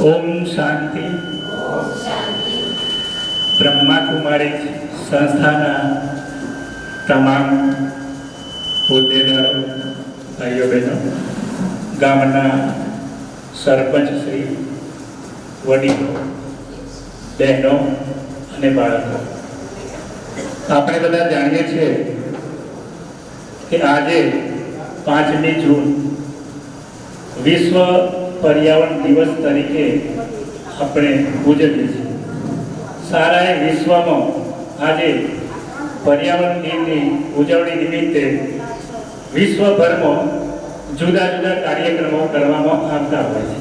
ओम शांति। ब्रह्मा कुमारी संस्थाना तमाम होद्देदारो भाईओ बहनों, गामना सरपंच श्री, वडीलो, बहनों अने बाळको, आपणे बधा जाणीए छीए कि आजे 5મી जून विश्व पर्यावरण दिवस तरीके अपने उजवीए छीए। सारा विश्व में आज पर्यावरण दिन की उजवणी निमित्ते विश्वभर में जुदा जुदा कार्यक्रमों करवामां आवता होय छे।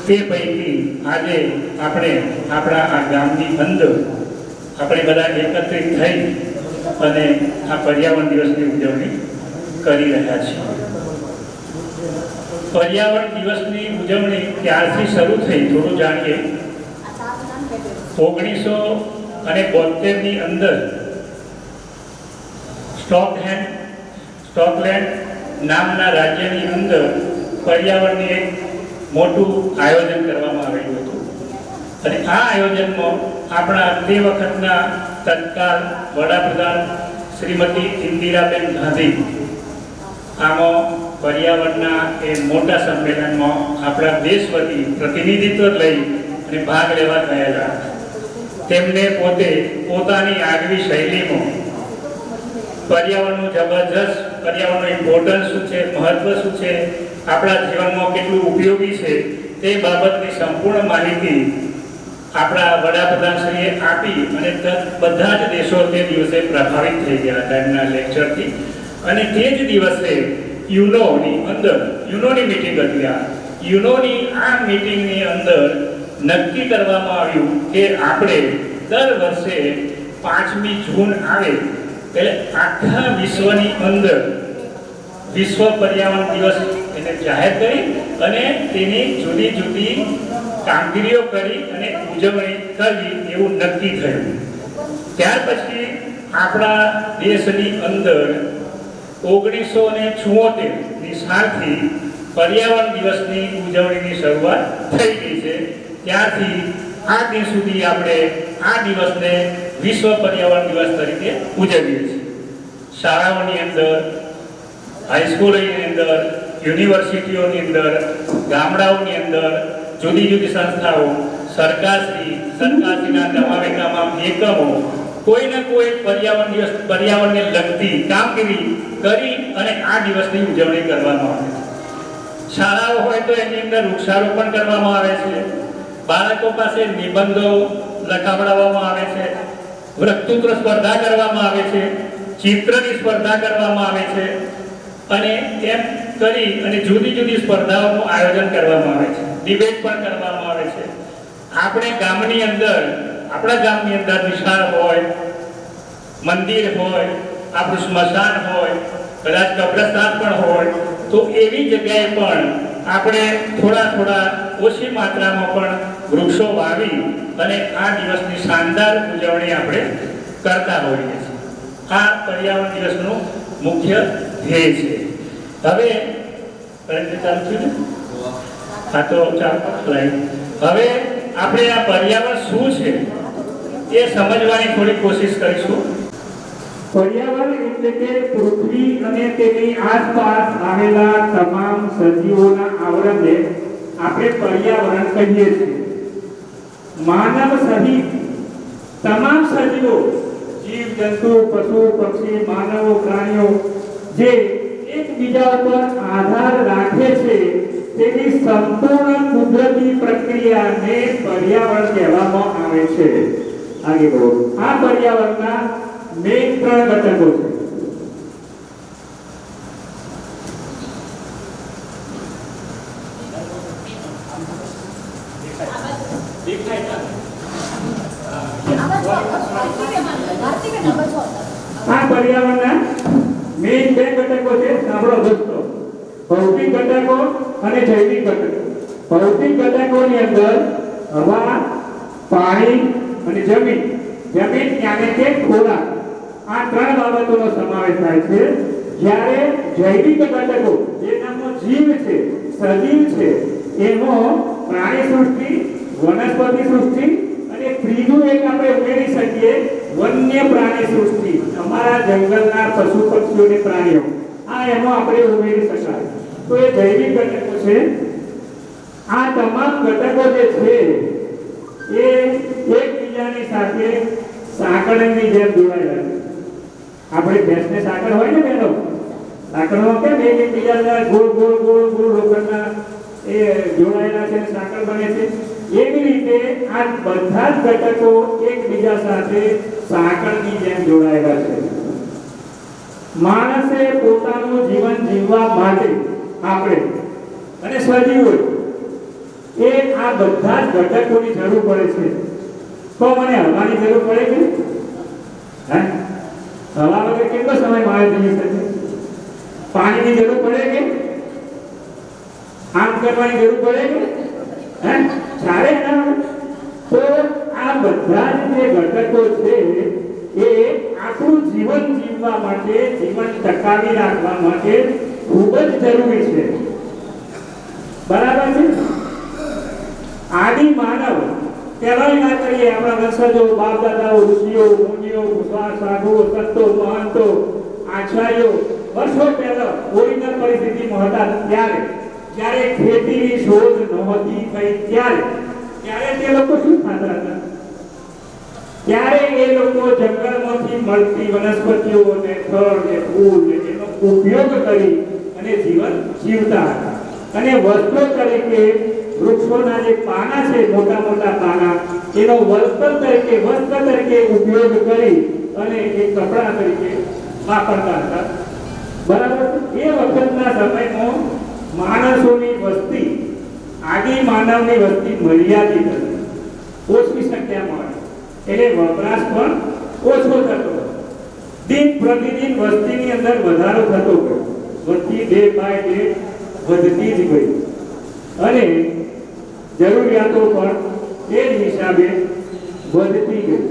ते पैकी आज आपणे आपणा आ गामनी अंदर आपणे बधा एकत्रित थई अने आ पर्यावरण दिवसनी उजवणी करी रह्या छीए। पर्यावरण दिवसनी उजवणी क्यारथी शरू थई थोडुं जाणीए। 1972 ની અંદર સ્કોટલેન્ડ નામના રાજ્યની અંદર પર્યાવરણની એક મોટું આયોજન કરવામાં આવેલું હતું અને આ આયોજનમાં આપણા તે વખતના તત્કાલ વડાપ્રધાન શ્રીમતી ઇન્દિરાબેન ગાંધી આમાં पर्यावरणना ए मोटा सम्मेलनमां आपणा देश वती प्रतिनिधित्व लई अने भाग लेवा गयेला। तेमणे पोते पोतानी आगवी शैलीमां पर्यावरणनुं जबरदस्त पर्यावरणनुं इम्पोर्टन्स शुं छे, महत्व शुं छे, आपणा जीवनमां केटલું उपयोगी छे ते बाबतनी संपूर्ण माहिती आपणा वडाप्रधानश्रीए आपी अने बधा ज देशो ते दिवसे प्रभावित थई गया हता एमना लेक्चरथी। अने ते ज दिवसे यूनोनी अंदर यूनोनी मीटिंग हती। आ यूनोनी आ मीटिंगनी अंदर नक्की करवामां आव्युं के आपणे दर वर्षे 5મી जून आवे એટલે આખા વિશ્વની અંદર વિશ્વ પર્યાવરણ દિવસ એને જાહેર કરી અને તેની જુદી જુદી કામગીરીઓ કરી અને ઉજવણી કરવી એવું નક્કી થયું। ત્યાર પછી આપણા દેશની અંદર 1974 ની સાલથી पर्यावरण दिवसनी उजवણીની શરૂઆત થઈ ગઈ છે। ત્યારથી આ દિન સુધી આપણે આ દિવસને વિશ્વ પર્યાવરણ દિવસ તરીકે ઉજવીએ છીએ। શાળાઓની અંદર, હાઈસ્કૂલોની અંદર, યુનિવર્સિટીઓની અંદર, ગામડાઓની અંદર જુદી જુદી સંસ્થાઓ, સરકારશ્રીના તમામ એકમો कोई ना कोई पर्यावरण दिवस पर्यावरण ने लगती कामगीरी करी अने आ दिवसनी उजवणी करवामां आवे छे। शाळाओ होय तो एनी अंदर वृक्षारोपण करवामां आवे छे, बाळको पासे निबंधो लखावडाववामां आवे छे, वक्तृत्व स्पर्धा करवामां आवे छे, चित्रनी स्पर्धा करवामां आवे छे अने एम करी अने जुदी जुदी स्पर्धाओनुं आयोजन करवामां आवे छे। डिबेट पण करवामां आवे छे। आपणे गामनी अंदर આપણા ગામની અંદર વિશાળ હોય, મંદિર હોય, આપણું સ્મશાન હોય, કદાચ કબ્રસ્તાન પણ હોય તો એવી જગ્યાએ પણ આપણે થોડા થોડા ઓછી માત્રામાં પણ વૃક્ષો વાવી અને આ દિવસની શાનદાર ઉજવણી આપણે કરતા હોઈએ છીએ। આ પર્યાવરણ દિવસનું મુખ્ય ધ્યેય છે। હવે ચાલુ થયું ને? હા તો ચાલો હવે આપણે આ પર્યાવરણ શું છે ये समझवानी थोड़ी कोशिश करीशुं। पर्यावरण એટલે કે પૃથ્વી અને તેની આસપાસ આવેલા તમામ સજીવોના આવરણને આપણે પર્યાવરણ કહીએ છીએ। માનવ સહિત તમામ સજીવો, જીવ જંતુ, પશુ પક્ષી, માનવો, પ્રાણીઓ જે એકબીજા ઉપર આધાર રાખે છે તેની સંપૂર્ણ કુદરતી પ્રક્રિયાને પર્યાવરણ કહેવામાં આવે છે। आगे बढ़ो। आ पर्यावरणना मेन 3 घटको छे। आ पर्यावरणना मेन 2 घटको छे। सांभळो दोस्तों, भौतिक घटको અને जैविक घटको। भौतिक घटकोनी अंदर हवा, पाणी અને જમીન यानी के ખોરાક, આ 3 બાબતોનો સમાવેશ થાય છે। જ્યારે જૈવિક ઘટકો જેનામાં જીવ છે, સજીવ છે, એનો પ્રાણી સૃષ્ટિ, વનસ્પતિ સૃષ્ટિ અને ત્રીજું એક આપણે ઉમેરી શકીએ વન્ય પ્રાણી સૃષ્ટિ, અમારા જંગલના પશુ પક્ષીઓ પ્રાણીઓ, આ એનો આપણે ઉમેરી શકાય. તો એ જૈવિક ઘટકો છે. આ તમામ ઘટકો જે છે એ એકબીજાની સાથે સાંકળની જેમ જોડાયેલા છે. આપણે ભેંસને સાંકળ હોય ને બેનો, સાંકળમાં કેમ એકબીજાના ગોળ ગોળ ગોળ ગોળ લોખંડના એ જોડાયેલા છે, સાંકળ બને છે. એવી રીતે આ બધા જ ઘટકો એકબીજા સાથે સાંકળની જેમ જોડાયેલા છે. માણસે પોતાનું જીવન જીવવા માટે આપણે અને સજીવો એ આ બધા જ ઘટકોની જરૂર પડે છે. તો મને હવાની જરૂર પડે છે? હે, હવા વગર કેટલો સમય માણસ જીવી શકે? પાણીની જરૂર પડે કે? આમ કરવાની જરૂર પડે કે? હે, ચાલે ના? તો આ બધા જ જે ઘટકો છે એ આપણું જીવન જીવવા માટે, જીવન ટકાવી રાખવા માટે ખૂબ જ જરૂરી છે. બરાબર છે? આદિ માનવ પહેલાની વાત કરીએ, આપણા વંશજો, બાપ દાદાઓ, ઋષિઓ, મુનિઓ, સાધુઓ, સંતો, મહંતો, આચાર્યો વર્ષો પહેલા ઓરિજિનલ પરિસ્થિતિમાં હતા ત્યારે, જ્યારે ખેતીની શોધ નહોતી થઈ ત્યારે તે લોકો શું ખાતા હતા? ત્યારે એ લોકો જંગલમાંથી મળતી વનસ્પતિઓ ને ફળ ને ફૂલ ને એનો ઉપયોગ કરી અને જીવન જીવતા હતા. અને વસ્ત્રો તરીકે વૃક્ષોના જે પાના છે, મોટા મોટા પાના, એનો વસ્ત્ર તરીકે ઉપયોગ કરી અને એ કપડા તરીકે વાપરતા હતા. બરાબર? એ વખતના સમયમાં માણસોની વસ્તી, આદિ માનવની વસ્તી મર્યાદિત હતી, ઓછી સંખ્યામાં હતી. એટલે વપરાશ પણ ઓછો થતો. દિન પ્રતિદિન વસ્તીની અંદર વધારો થતો ગયો. વસ્તી ડે બાય ડે વધતી જ ગઈ અને જરૂરિયાતો પણ એ જ હિસાબે વધતી ગઈ.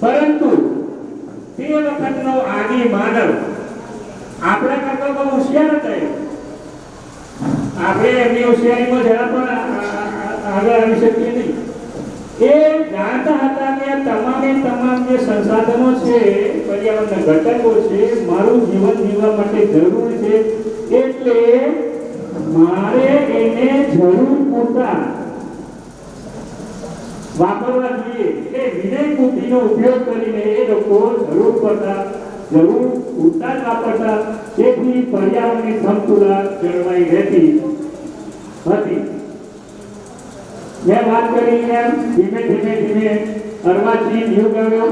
પરંતુ તે વખતનો આદિ માનવ આપણા કરતા બહુ હોશિયાર હતા. આપણે એમની હોશિયારીમાં જરા પણ આગળ આવી શકીએ નહીં. એ જાણતા હતા કે તમામ જે સંસાધનો છે, પર્યાવરણના ઘટકો છે, મારું જીવન જીવવા માટે જરૂર છે, એટલે મારે એને જરૂર પૂરતા વાપરવા જોઈએ. એટલે વિનય બુદ્ધિનો ઉપયોગ કરીને એ લોકો જરૂર પૂરતા જ વાપરતા. તેથી પર્યાવરણની સમતુલા જળવાઈ રહેતી હતી. મેં વાત કરી એમ ધીમે અર્વાચીન યુગ આવ્યો.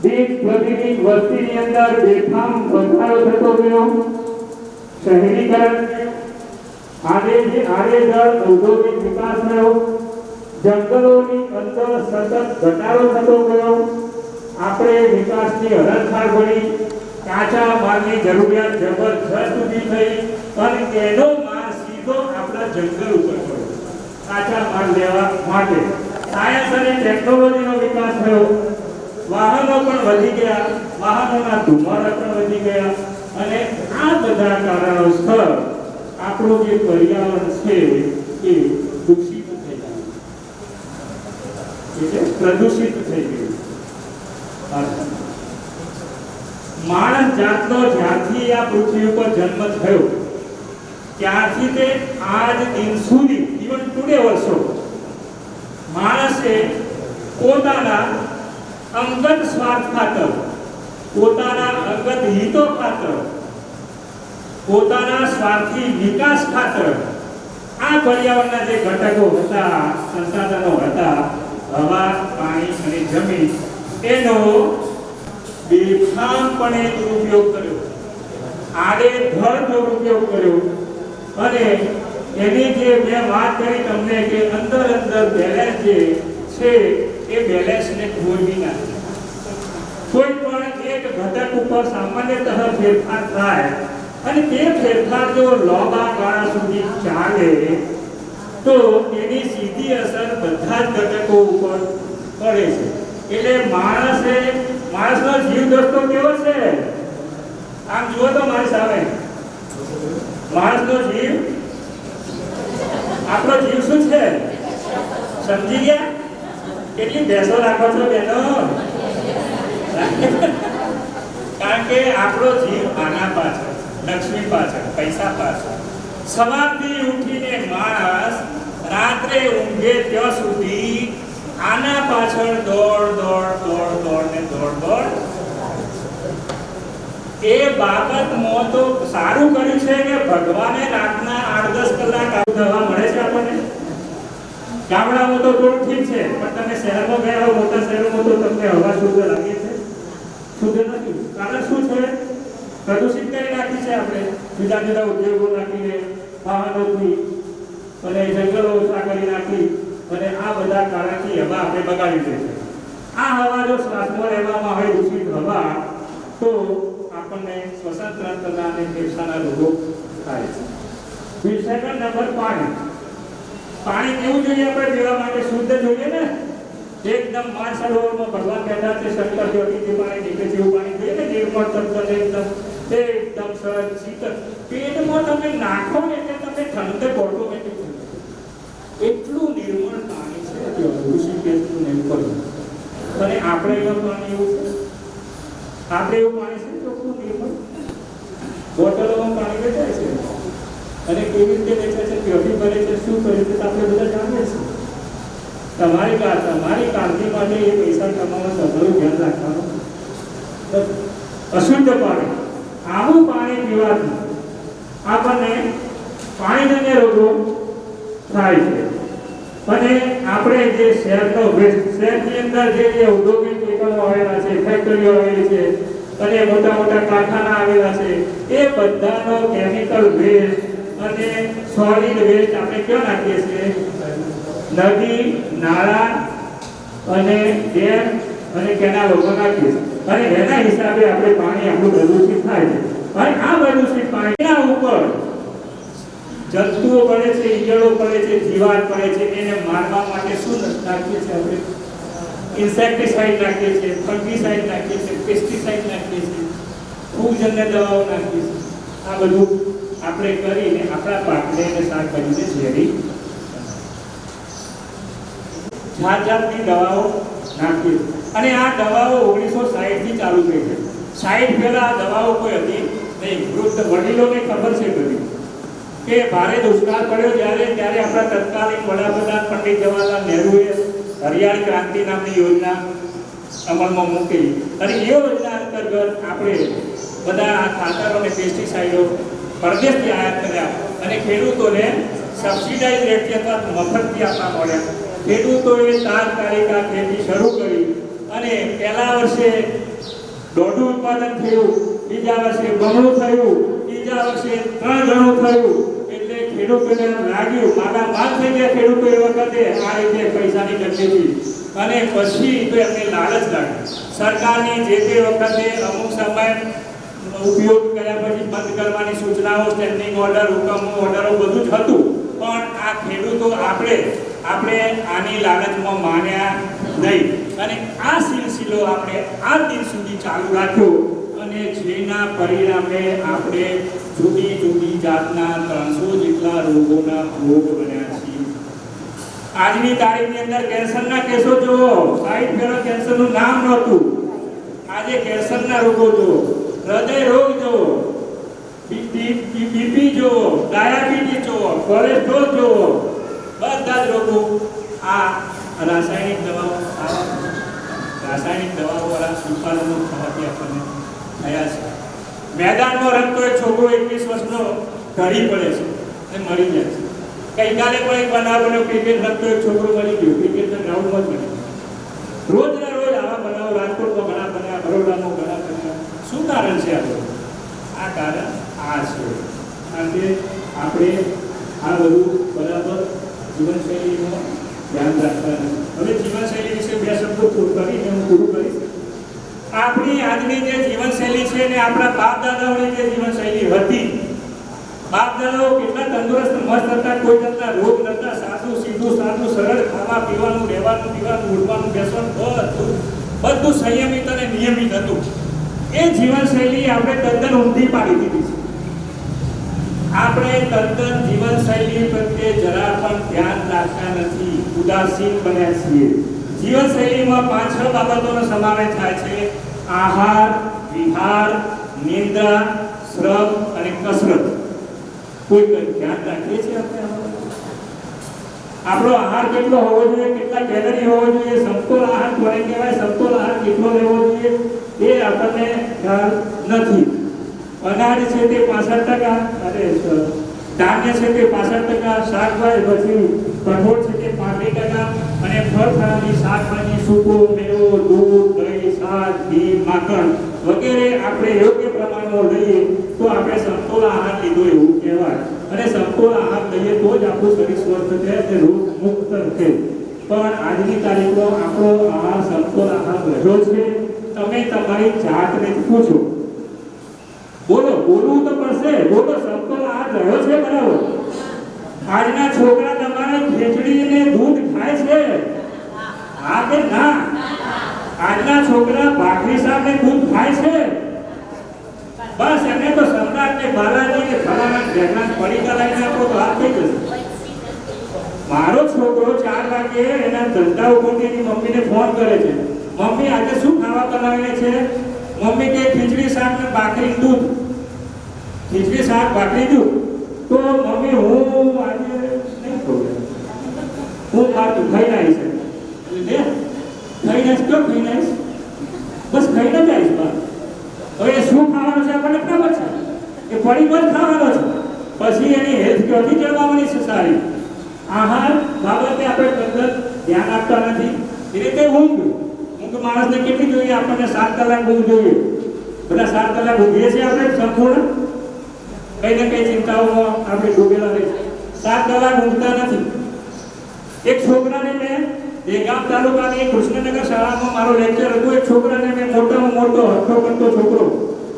દિન પ્રતિદિન વસ્તીની અંદર બેફામ વધારો થતો ગયો. શહેરીકરણ આડેધડ ઔદ્યોગિક વિકાસ થયો. જંગલોની અંદર સતત ઘટાડો થતો ગયો. આપણે વિકાસની હરણફાળ ભરી, કાચા માલની જરૂરિયાત જબરજસ્ત ઊભી થઈ અને એનો માલ સીધો આપણા જંગલ ઉપર પડ્યો કાચા માલ લેવા માટે. સાયન્સ અને ટેકનોલોજીનો વિકાસ થયો. વાહનો પણ વધી ગયા, વાહનોના ધુમાડા પણ વધી ગયા અને આ બધા કારણોસર આપણું જે પર્યાવરણ છે એ દૂષિત થઈ ગયું, એટલે પ્રદૂષિત થઈ ગયું. માણસ જાતનો જ્યારથી આ પૃથ્વી ઉપર જન્મ થયો ત્યારથી તે આજ દિન સુધી, ઇવન ટુડે ઓલસો, માણસે પોતાના અંગત સ્વાર્થ ખાતર, પોતાના અંગત હિતો ખાતર, પોતાના સ્વાર્થી વિકાસ ખાતર આ પર્યાવરણના જે ઘટકો હતા, સંસાધનો હતા, હવા, પાણી અને જમીન, એનો બેફામપણે દુરુપયોગ કર્યો, આડેધડ દુરુપયોગ કર્યો અને એની જે મેં વાત કરી તમને કે અંદર બેલેન્સ જે છે એ બેલેન્સને ખોરવી નાખે. કોઈ પણ એક ઘટક ઉપર સામાન્યતઃ ફેરફાર થાય અને તે ફેરફાર જો લાંબા ગાળા સુધી ચાલે તો એની સીધી અસર બધા જ ઘટકો ઉપર પડે છે. એટલે માણસનો જીવ દોસ્તો કેવો છે? આમ જુઓ તો મારી સામે માણસનો જીવ આપણો જીવ શું છે? સમજી ગયા? કેટલી ભેંસો રાખો છો બેનો? કારણ કે આપણો જીવ આના પાછળ, લક્ષ્મી પાછળ, પૈસા પાછળ. સવારથી ઉઠીને માણસ રાત્રે ઊંઘે ત્યાં સુધી આના પાછળ દોડ ને દોડ. એ બાબતમાં તો સારું કર્યું છે કે ભગવાને રાતના 8-10 કલાક દવા મળે છે આપણને. ગામડામાં તો થોડું ઠીક છે, પણ તમે શહેરમાં ગયા હો, મોટા શહેરોમાં તો તમને હવા શુદ્ધ લાગે છે? શુદ્ધ નથી. કારણ શું છે? પ્રદૂષિત કરી નાખી છે આપણે, જુદા જુદા ઉદ્યોગો નાખીને, વાહનોથી અને જંગલો ઓછા કરી નાખી, અને આ બધા કારણથી હવા આપણે બગાડી દે છે. આ હવા જો શ્વાસમાં લેવામાં આવે દૂષિત હવા, તો આપણને શ્વસન તંત્રના અને ફેફસાના રોગો થાય છે. સેકન્ડ નંબર પાણી. પાણી કેવું જોઈએ આપણે પીવા માટે? શુદ્ધ જોઈએ ને. એકદમ માનસરોવરમાં ભગવાન કહેતા છે શંકર જ્યોતિથી પાણી નીકળે છે એવું પાણી જોઈએ ને, નિર્મળ તત્વ એકદમ સરળ શીતળ. પેટમાં તમે નાખો ને એટલે તમને ઠંડક ઓટોમેટિક થઈ જાય. એટલું નિર્મળ પાણી છે ઋષિકેશનું નિર્મળ. અને આપણે એવું પાણી એવું છે? આપણે એવું પાણી છે ચોખ્ખું નિર્મળ? બોટલોમાં પાણી વેચાય છે, અને કેવી રીતે વેચાય છે, ક્યાંથી ભરે છે, શું કરે છે, આપણે બધા જાણીએ છીએ. તમારી કાળજી માટે એ પૈસા કમાવા તમારું ધ્યાન રાખવાનું. અશુદ્ધ પાણી, આવું પાણી પીવાથી આપણને પાણીજન્ય રોગો થાય છે. અને આપણે જે શહેરનો વેસ્ટ, શહેરની અંદર જે ઔદ્યોગિક એકમો આવેલા છે, ફેક્ટરીઓ આવેલી છે, અને મોટા મોટા કારખાના આવેલા છે, એ બધાનો કેમિકલ વેસ્ટ અને સોલિડ વેસ્ટ આપણે ક્યાં નાખીએ છીએ? નદી, નાળા અને ડેમ અને કેનાલોમાં નાખીએ છીએ. અને એના હિસાબે આપણે પાણી આપણું પ્રદૂષિત થાય છે. અને આ પ્રદૂષિત પાણીના ઉપર જંતુઓ પડે છે, ઈયળો પડે છે, જીવાત પડે છે. એને મારવા માટે શું નાખીએ છીએ આપણે? ઇન્સેક્ટિસાઇડ નાખીએ છીએ, ફંગીસાઇડ નાખીએ છીએ, પેસ્ટિસાઇડ નાખીએ છીએ, ફૂગજન્ય દવાઓ નાખીએ છીએ. આ બધું આપણે કરીને આપણા પાકને અને શાકભાજીને ઝેરી જાતની દવાઓ નાખીએ. અને આ દવાઓ 1960 થી ચાલુ થઈ છે. 60 પહેલા આ દવાઓ કોઈ હતી નહીં. વૃદ્ધ વડીલોને ખબર છે બધી કે ભારે દુષ્કાળ પડ્યો ત્યારે આપણા તત્કાલીન વડાપ્રધાન પંડિત જવાહરલાલ નહેરુએ હરિયાળી ક્રાંતિ નામની યોજના અમલમાં મૂકી. અને એ યોજના અંતર્ગત આપણે બધા આ ખાતરો અને પેસ્ટિસાઇડો પરદેશથી આયાત કર્યા, અને ખેડૂતોને સબસિડાઇઝ રેટથી અથવા મફતથી આપવા મળ્યા. ખેડૂતોએ તાત્કાલિક આ ખેતી શરૂ કરી, અને પહેલા વર્ષે દોઢું ઉત્પાદન થયું, બીજા વર્ષે બમણું થયું, ત્રીજા વર્ષે 3 ગણું થયું. એટલે ખેડૂતોને લાગ્યું માલામાલ થઈ ગયા ખેડૂતો એ વખતે આ રીતે પૈસાની તકલીફથી. અને પછી તો એમને લાલચ લાગી. સરકારની જે તે વખતે અમુક સમય ઉપયોગ કર્યા પછી બંધ કરવાની સૂચનાઓ, સ્ટેન્ડિંગ ઓર્ડર, હુકમો, ઓર્ડરો બધું જ હતું. પણ આ ખેડૂતો આપણે આની લાલચમાં માન્યા નહીં, અને આ સિલસિલો આપણે આ દિન સુધી ચાલુ રાખ્યો. અને જેના પરિણામે આપણે જુદી જુદી જાતના 300 જેટલા રોગોના ભોગ બન્યા છીએ. આજની તારીખની અંદર કેન્સરના કેસો જુઓ. 60 પહેલા કેન્સરનું નામ નહોતું. આજે કેન્સરના રોગો જુઓ, હૃદય રોગ જુઓ, બીપી જુઓ, ડાયાબિટીસ જુઓ, કોલેસ્ટ્રોલ જુઓ. બધા જ રોગો આ રાસાયણિક દવાઓ વાળા ઉત્પાદનો થવાથી આપણને થયા છે. મેદાનમાં રમતો એક છોકરો 21 વર્ષનો ઢળી પડે છે અને મરી જાય છે. ગઈકાલે પણ એક બનાવ બન્યો, ક્રિકેટ રમતો એક છોકરો મરી ગયો, ક્રિકેટના ગ્રાઉન્ડમાં જ મરી ગયો. રોજના રોજ આવા બનાવો રાજકોટમાં ઘણા બન્યા, બરોડામાં ઘણા બન્યા. શું કારણ છે આ બધું? આ કારણ આ છે. આજે આપણે આ બધું બરાબર જીવનશૈલીમાં ધ્યાન રાખવાનું. હવે જીવનશૈલી વિશે 2 શબ્દો કરીને હું પૂરું કરીશ. આપણી આજની જે જીવનશૈલી છે ને આપણા બાપ દાદાઓની જે જીવનશૈલી હતી, બાપ દાદાઓ કેટલા તંદુરસ્ત મસ્ત હતા, કોઈ જાતના રોગ નતા, સાદું સીધું સાદું સરળ ખાવા પીવાનું, રહેવાનું પીવાનું, ઉઠવાનું બેસવાનું બધું સંયમિત અને નિયમિત હતું. એ જીવનશૈલી આપણે તદ્દન ઊંધી પાડી દીધી છે. આપણે તદ્દન જીવનશૈલી પ્રત્યે જરા પણ ધ્યાન રાખતા નથી, ઉદાસીન બન્યા છીએ. જીવનશૈલીમાં 5-6 બાબતોનો સમાવેશ થાય છે: આહાર, વિહાર, નિદ્રા, શ્રમ અને કસરત. કોઈ ધ્યાન રાખીએ છીએ આપણે? આપણો આહાર કેટલો હોવો જોઈએ, કેટલા કેલરી હોવો જોઈએ, સમતોલ આહાર કોને કહેવાય, સમતોલ આહાર કેટલો લેવો જોઈએ એ આપણને ખ્યાલ નથી. અનાજ છે તે 65%, અરે ધાન્ય છે તે 65%, શાકભાજી પછી કઠોળ છે તે 35% અને ફળ ફળાદી શાકભાજી, સૂકો મેવો, દૂધ, દહીં, છાશ, ઘી, માખણ વગેરે આપણે યોગ્ય પ્રમાણમાં લઈએ તો આપણે સમતોલ આહાર લીધો એવું કહેવાય. અને સમતોલ આહાર લઈએ તો જ આપણું શરીર સ્વસ્થ છે અને રોગ મુક્ત છે. પણ આજની તારીખમાં આપણો આહાર સમતોલ આહાર રહ્યો છે? તમે તમારી જાતને પૂછો. બોલો, બોલવું તો પડશે. બોલો, સમતોલ આહાર રહ્યો છે બરાબર? આજના છોકરા તમારા ખીચડી ને દૂધ ખાય છે? હા કે ના? આજના છોકરા ભાખરી શાક ને દૂધ ખાય છે? બસ એમને તો સમ્રાટ ને બાલાજી ને ફલાણા ઢેકણા પડી કરાવીને આપો તો હાથ થઈ જશે. મારો છોકરો 4 વાગે એના ધંધા ઉપરથી એની મમ્મીને ફોન કરે છે, મમ્મી આજે શું ખાવા બનાવીને છે? મમ્મી કે ખીચડી શાક ને ભાખરી દૂધ. ખીચડી શાક ભાખરી દૂધ. તો મમ્મી હું આજે નહીં ખાઉં, હું મારું ખાઈ નાઈશ. લે ખાઈ નાઈશ, ક્યાં ખાઈ નાઈશ? બસ ખાઈને જઈશ. હવે શું ખાવાનું છે આપણને ખબર છે કે પડી પર ખાવાનો છે. પછી એની હેલ્થ ક્યાંથી જળવાવાની છે સારી? આહાર બાબતે આપણે તદ્દન ધ્યાન આપતા નથી. એ રીતે ઊંઘ માણસને કેટલી જોઈએ? આપણને 7 કલાક ઊંઘ જોઈએ. બધા 7 કલાક ઊંઘીએ છીએ આપણે સંપૂર્ણ? કઈ ને કઈ ચિંતાઓમાં આપણે ડૂબેલા રહીએ. 7 કલાક ઊંઘતા નથી. એક છોકરાને મેં દેગામ તાલુકાની કૃષ્ણનગર શાળામાં મારો લેક્ચર હતો. એક છોકરાને મેં મોટામાં મોટો હઠ્ઠો કરતો છોકરો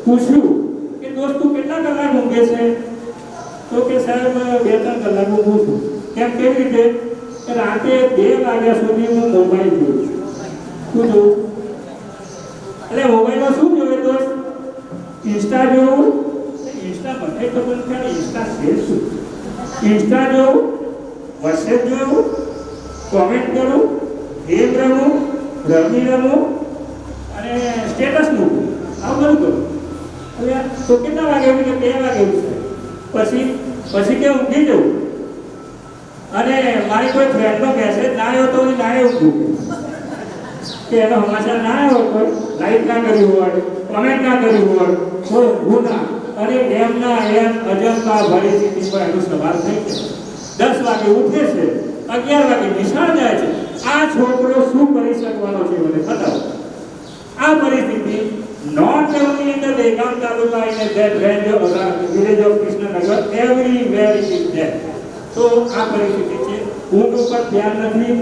પૂછ્યું કે દોસ્ત તું કેટલા કલાક ઊંઘે છે? તો કે સાહેબ 2-3 કલાક ઊંઘું છું. કેમ, કેવી રીતે? કે રાતે 2 વાગ્યા સુધી હું મોબાઈલ જોઉં છું. શું જોઉં? એટલે મોબાઈલમાં શું જોઈએ દોસ્ત? ઇન્સ્ટા જોઉં. ઇન્સ્ટા મને ખબર નથી ઇન્સ્ટા છે શું? ઇન્સ્ટા જોઉં, વોટ્સએપ જોઉં, કોમેન્ટ કરું, ગેમ રમું, રમી રમું અને સ્ટેટસ મૂકું. આવું બધું કરું. એટલે તો કેટલા વાગે ઉઠી? 2 વાગે ઉઠશે. પછી કે ઊંઘી જવું. અને મારી કોઈ ફ્રેન્ડનો મેસેજ ના આવ્યો તો ના ઊંઘું કે એનો સમાચાર ના આવ્યો હોય, લાઈક ના કરી હોય, કમેન્ટ ના કરી હોય તો ઊંઘું ના. અને એમના એમ અજંપા ભરી સ્થિતિ પર એનો સવાલ થઈ જાય. 10 વાગે ઉઠે છે, 11 વાગે નિશાળ જાય છે. આ છોકરો શું કરી શકવાનો છે મને બતાવો. આ પરિસ્થિતિ નોર્થ લેવલની અંદર Degam taluka in that range of village of Krishnanagar everywhere is that. તો આ પરિસ્થિતિ છે. ઊંઘ ઉપર ધ્યાન નથી.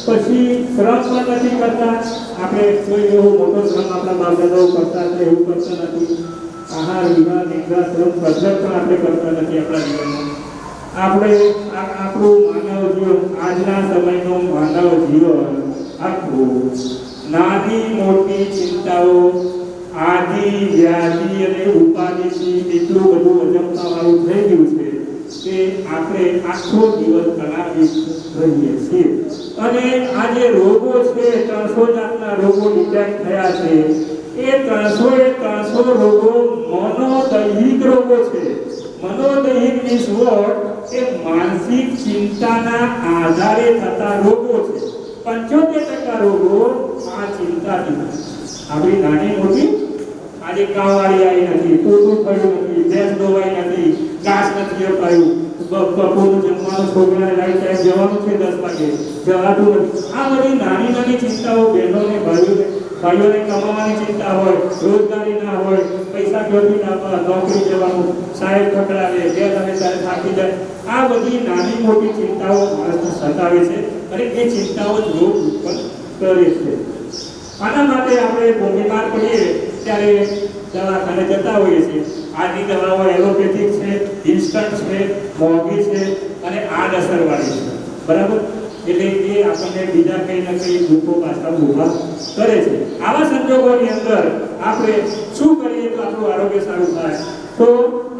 પછી શ્રમ પણ નથી કરતા. આપણે કોઈ એવો મોટો શ્રમ આપણા બાપ-દાદાઓ કરતા હતા એવું કરતા નથી. આહાર, વિહાર, નિદ્રા, શ્રમ, કસરત પણ આપણે કરતા નથી આપણા જીવનમાં. આપણે આપણું માનવ જીવન, આજના સમયનું માનવ જીવન આખું નાની મોટી ચિંતાઓ, આદિ વ્યાધિ અને ઉપાધિથી એટલું બધું અજંપાવાળું થઈ ગયું છે કે આપણે આખો દિવસ તણાવિત રહીએ છીએ. અને આ જે રોગો છે, 300 જાતના રોગો ડિટેક્ટ થયા છે. એ 300 રોગો મનોદૈહિક રોગો છે. મનોદૈહિક મીન્સ વોટ? એ માનસિક ચિંતાના આધારે થતા રોગો છે. 75% રોગો આ ચિંતાથી. આપણી નાની મોટી આજે કાંવાળી આવી નથી, પોતું પડ્યું નથી, ભેંસ દોવાઈ નથી, ઘાસ નથી અપાયું, બપોરનું જમવાનું છોકરાને રાઈટ ટાઈમ જવાનું છે 10 વાગે, જવાતું નથી. આ બધી નાની નાની ચિંતાઓ બહેનોને ભાઈઓને કમાવાની ચિંતા હોય, રોજગારી ના હોય, પૈસા ક્યાંથી ના, નોકરી જવાનું, સાહેબ ખકડાવે, બે તમે ત્યારે થાકી જાય. આ બધી નાની મોટી ચિંતાઓ માણસને સતાવે છે અને એ ચિંતાઓ જ રોગ ઉત્પન્ન કરે છે. આના માટે આપણે બીમાર પડીએ ત્યારે દવાખાને જતા હોઈએ છીએ. આજની દવાઓ એલોપેથિક છે, ઇન્સ્ટન્ટ છે, મોંઘી છે અને આડઅસરવાળી છે. બરાબર? એટલે એ આપણને બીજા કંઈ ના કંઈ દુઃખો પાછા ઊભા કરે છે. આવા સંજોગોની અંદર આપણે શું કરીએ તો આપણું આરોગ્ય સારું થાય? તો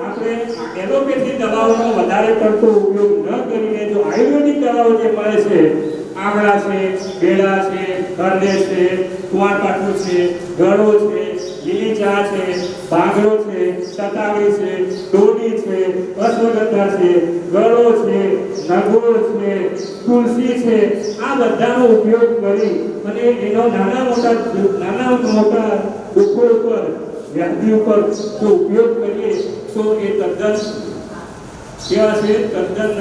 આપણે આપણે એલોપેથી દવાઓનો વધારે પડતો ઉપયોગ ન કરીને જો આયુર્વેદિક દવાઓ જે મળે છે, આમળા છે, બેડા છે, હળદર છે, કુંવારપાઠું છે, ગળો છે, લીલી ચા છે, ભાંગડો છે, શતાવરી છે, દોડી છે, અશ્વગંધા છે, ગળો છે, નગોળ છે, તુલસી છે, આ બધાનો ઉપયોગ કરી અને એનો નાના મોટા દુઃખો ઉપર, વ્યાધિ ઉપર જો ઉપયોગ કરીએ તો એ તદ્દન કેવા છે, તદ્દન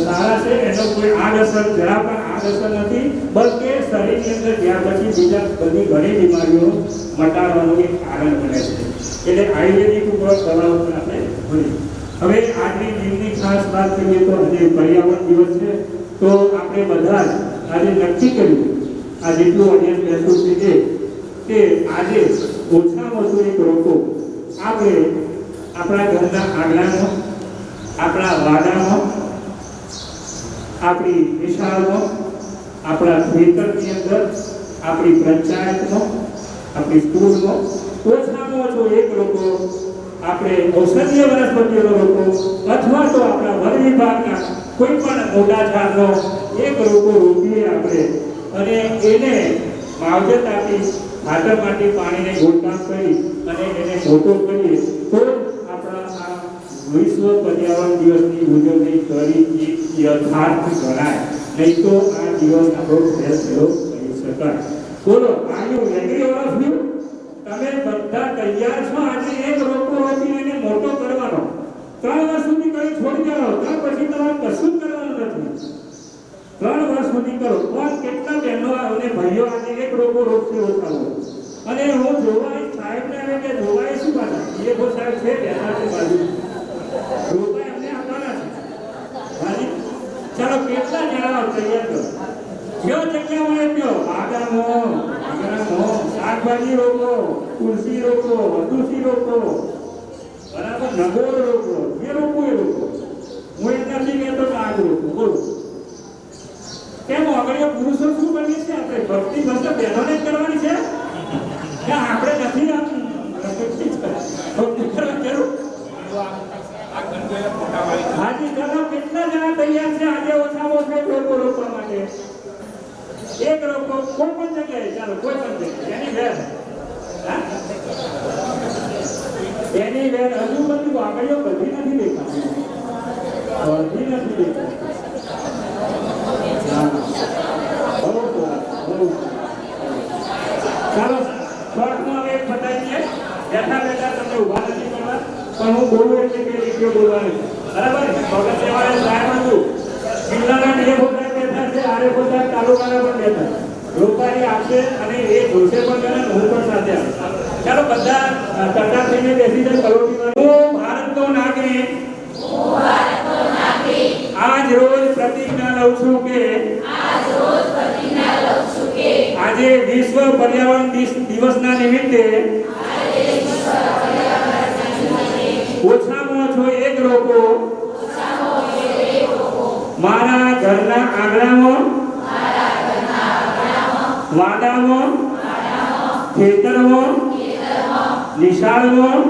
સારા છે. એનો કોઈ આડઅસર, જરા પણ આડઅસર નથી, બલકે શરીરની અંદર ગયા પછી બીજા બધી ઘણી બીમારીઓ મટાડવાનું એક કારણ બને છે. એટલે આયુર્વેદિક ઉપર દવાઓ પણ આપણે ભણીએ. હવે આજની દિનની ખાસ વાત કરીએ તો આજે પર્યાવરણ દિવસ છે, તો આપણે બધા જ આજે નક્કી કર્યું, આ જેટલું ઓડિયન્સ બેઠું છે કે આજે ઓછામાં ઓછું એક રોકો આપણે આપણા ઘરના આંગણામાં, આપણા વાડામાં, આપણી નિશાળમાં, આપણા ખેતરની અંદર, આપણી પંચાયતમાં, આપણી સ્કૂલમાં ઓછામાં ઓછો એક રોકો આપણે ઔષધીય વનસ્પતિઓનો રોકો અથવા તો આપણા વન વિભાગના કોઈ પણ મોટા ઝાડનો એક રોકો રોપીએ આપણે અને એને માવજત આપી ખાતર માટે પાણીને ગોળકામ કરી અને એને મોટો કરીએ તો આપણા આ વિશ્વ પર્યાવરણ દિવસની ઉજવણી કરી એક યથાર્થ ગણાય. નહીં તો આ દિવસ આપણો ફેરફારો કરી શકાય. બોલો, આયુ એગ્રી ઓલ ઓફ યુ? તમે બધા તૈયાર છો આજે એક રોકો રોપી એને મોટો કરવાનો? 3 વર્ષ સુધી કરી છોડી દેવાનો, ત્યાર પછી તમારે કશું જ કરવાનું નથી. 3 વર્ષ સુધી કરો. પણ કેટલા બહેનો અને ભાઈઓ આજે એક રોકો રોપશે ઓછામાં? અને હું જોવાય સાહેબને આવે કે જોવાય શું પાછા એ બહુ સાહેબ છે બેઠા બાજુ રોપાય અમને આપવાના છે. હાજી ચાલો, કેટલા જણાવો તૈયાર કરો. જો જગ્યા મળે ત્યો આગામો શાકભાજી રોકો, તુલસી રોકો, તુલસી રોકો, બરાબર, નગોળ રોકો, જે રોકો એ રોકો. હું એ નથી કહેતો કે આગ રોકો. બોલો કેમ આગળ પુરુષો શું કરીએ છીએ આપણે? ભક્તિ ફક્ત બહેનોને જ કરવાની છે? આપણે નથી ભક્તિ કરવા જરૂર. હાજી ચાલો, કેટલા જણા તૈયાર છે આજે ઓછામાં ઓછા રોકો રોકવા માટે? એક રોકો કોઈ પણ જગ્યાએ, ચાલો કોઈ પણ જગ્યાએ એની વેર હજુ બધું આગળીઓ બધી નથી દેખાતી, બધી નથી દેખાતી. ચાલો શોર્ટમાં હવે બતાવી દઈએ. બેઠા બેઠા તમને ઉભા નથી કરવા, પણ હું બોલું એટલે કે રીતિઓ બોલવાની, બરાબર? ભગત સેવાળા સાહેબ હતું, જિલ્લાના ડીએફઓ સાહેબ બેઠા છે, આરએફઓ સાહેબ તાલુકાના પણ બેઠા, રોકાઈ આપશે અને એ જોશે પણ કરે, હું પણ સાથે આવીશ. ચાલો બધા કટાર થઈને બેસી જાય કલોટીમાં. હું ભારતનો નાગરિક આજ રોજ પ્રતિજ્ઞા લઉં છું કે આજે વિશ્વ પર્યાવરણ દિવસના નિમિત્તે ઓછામાં ઓછો એક રોકો મારા ઘરના આંગણામાં, વાડામાં, ખેતરમાં, નિશાળમાં,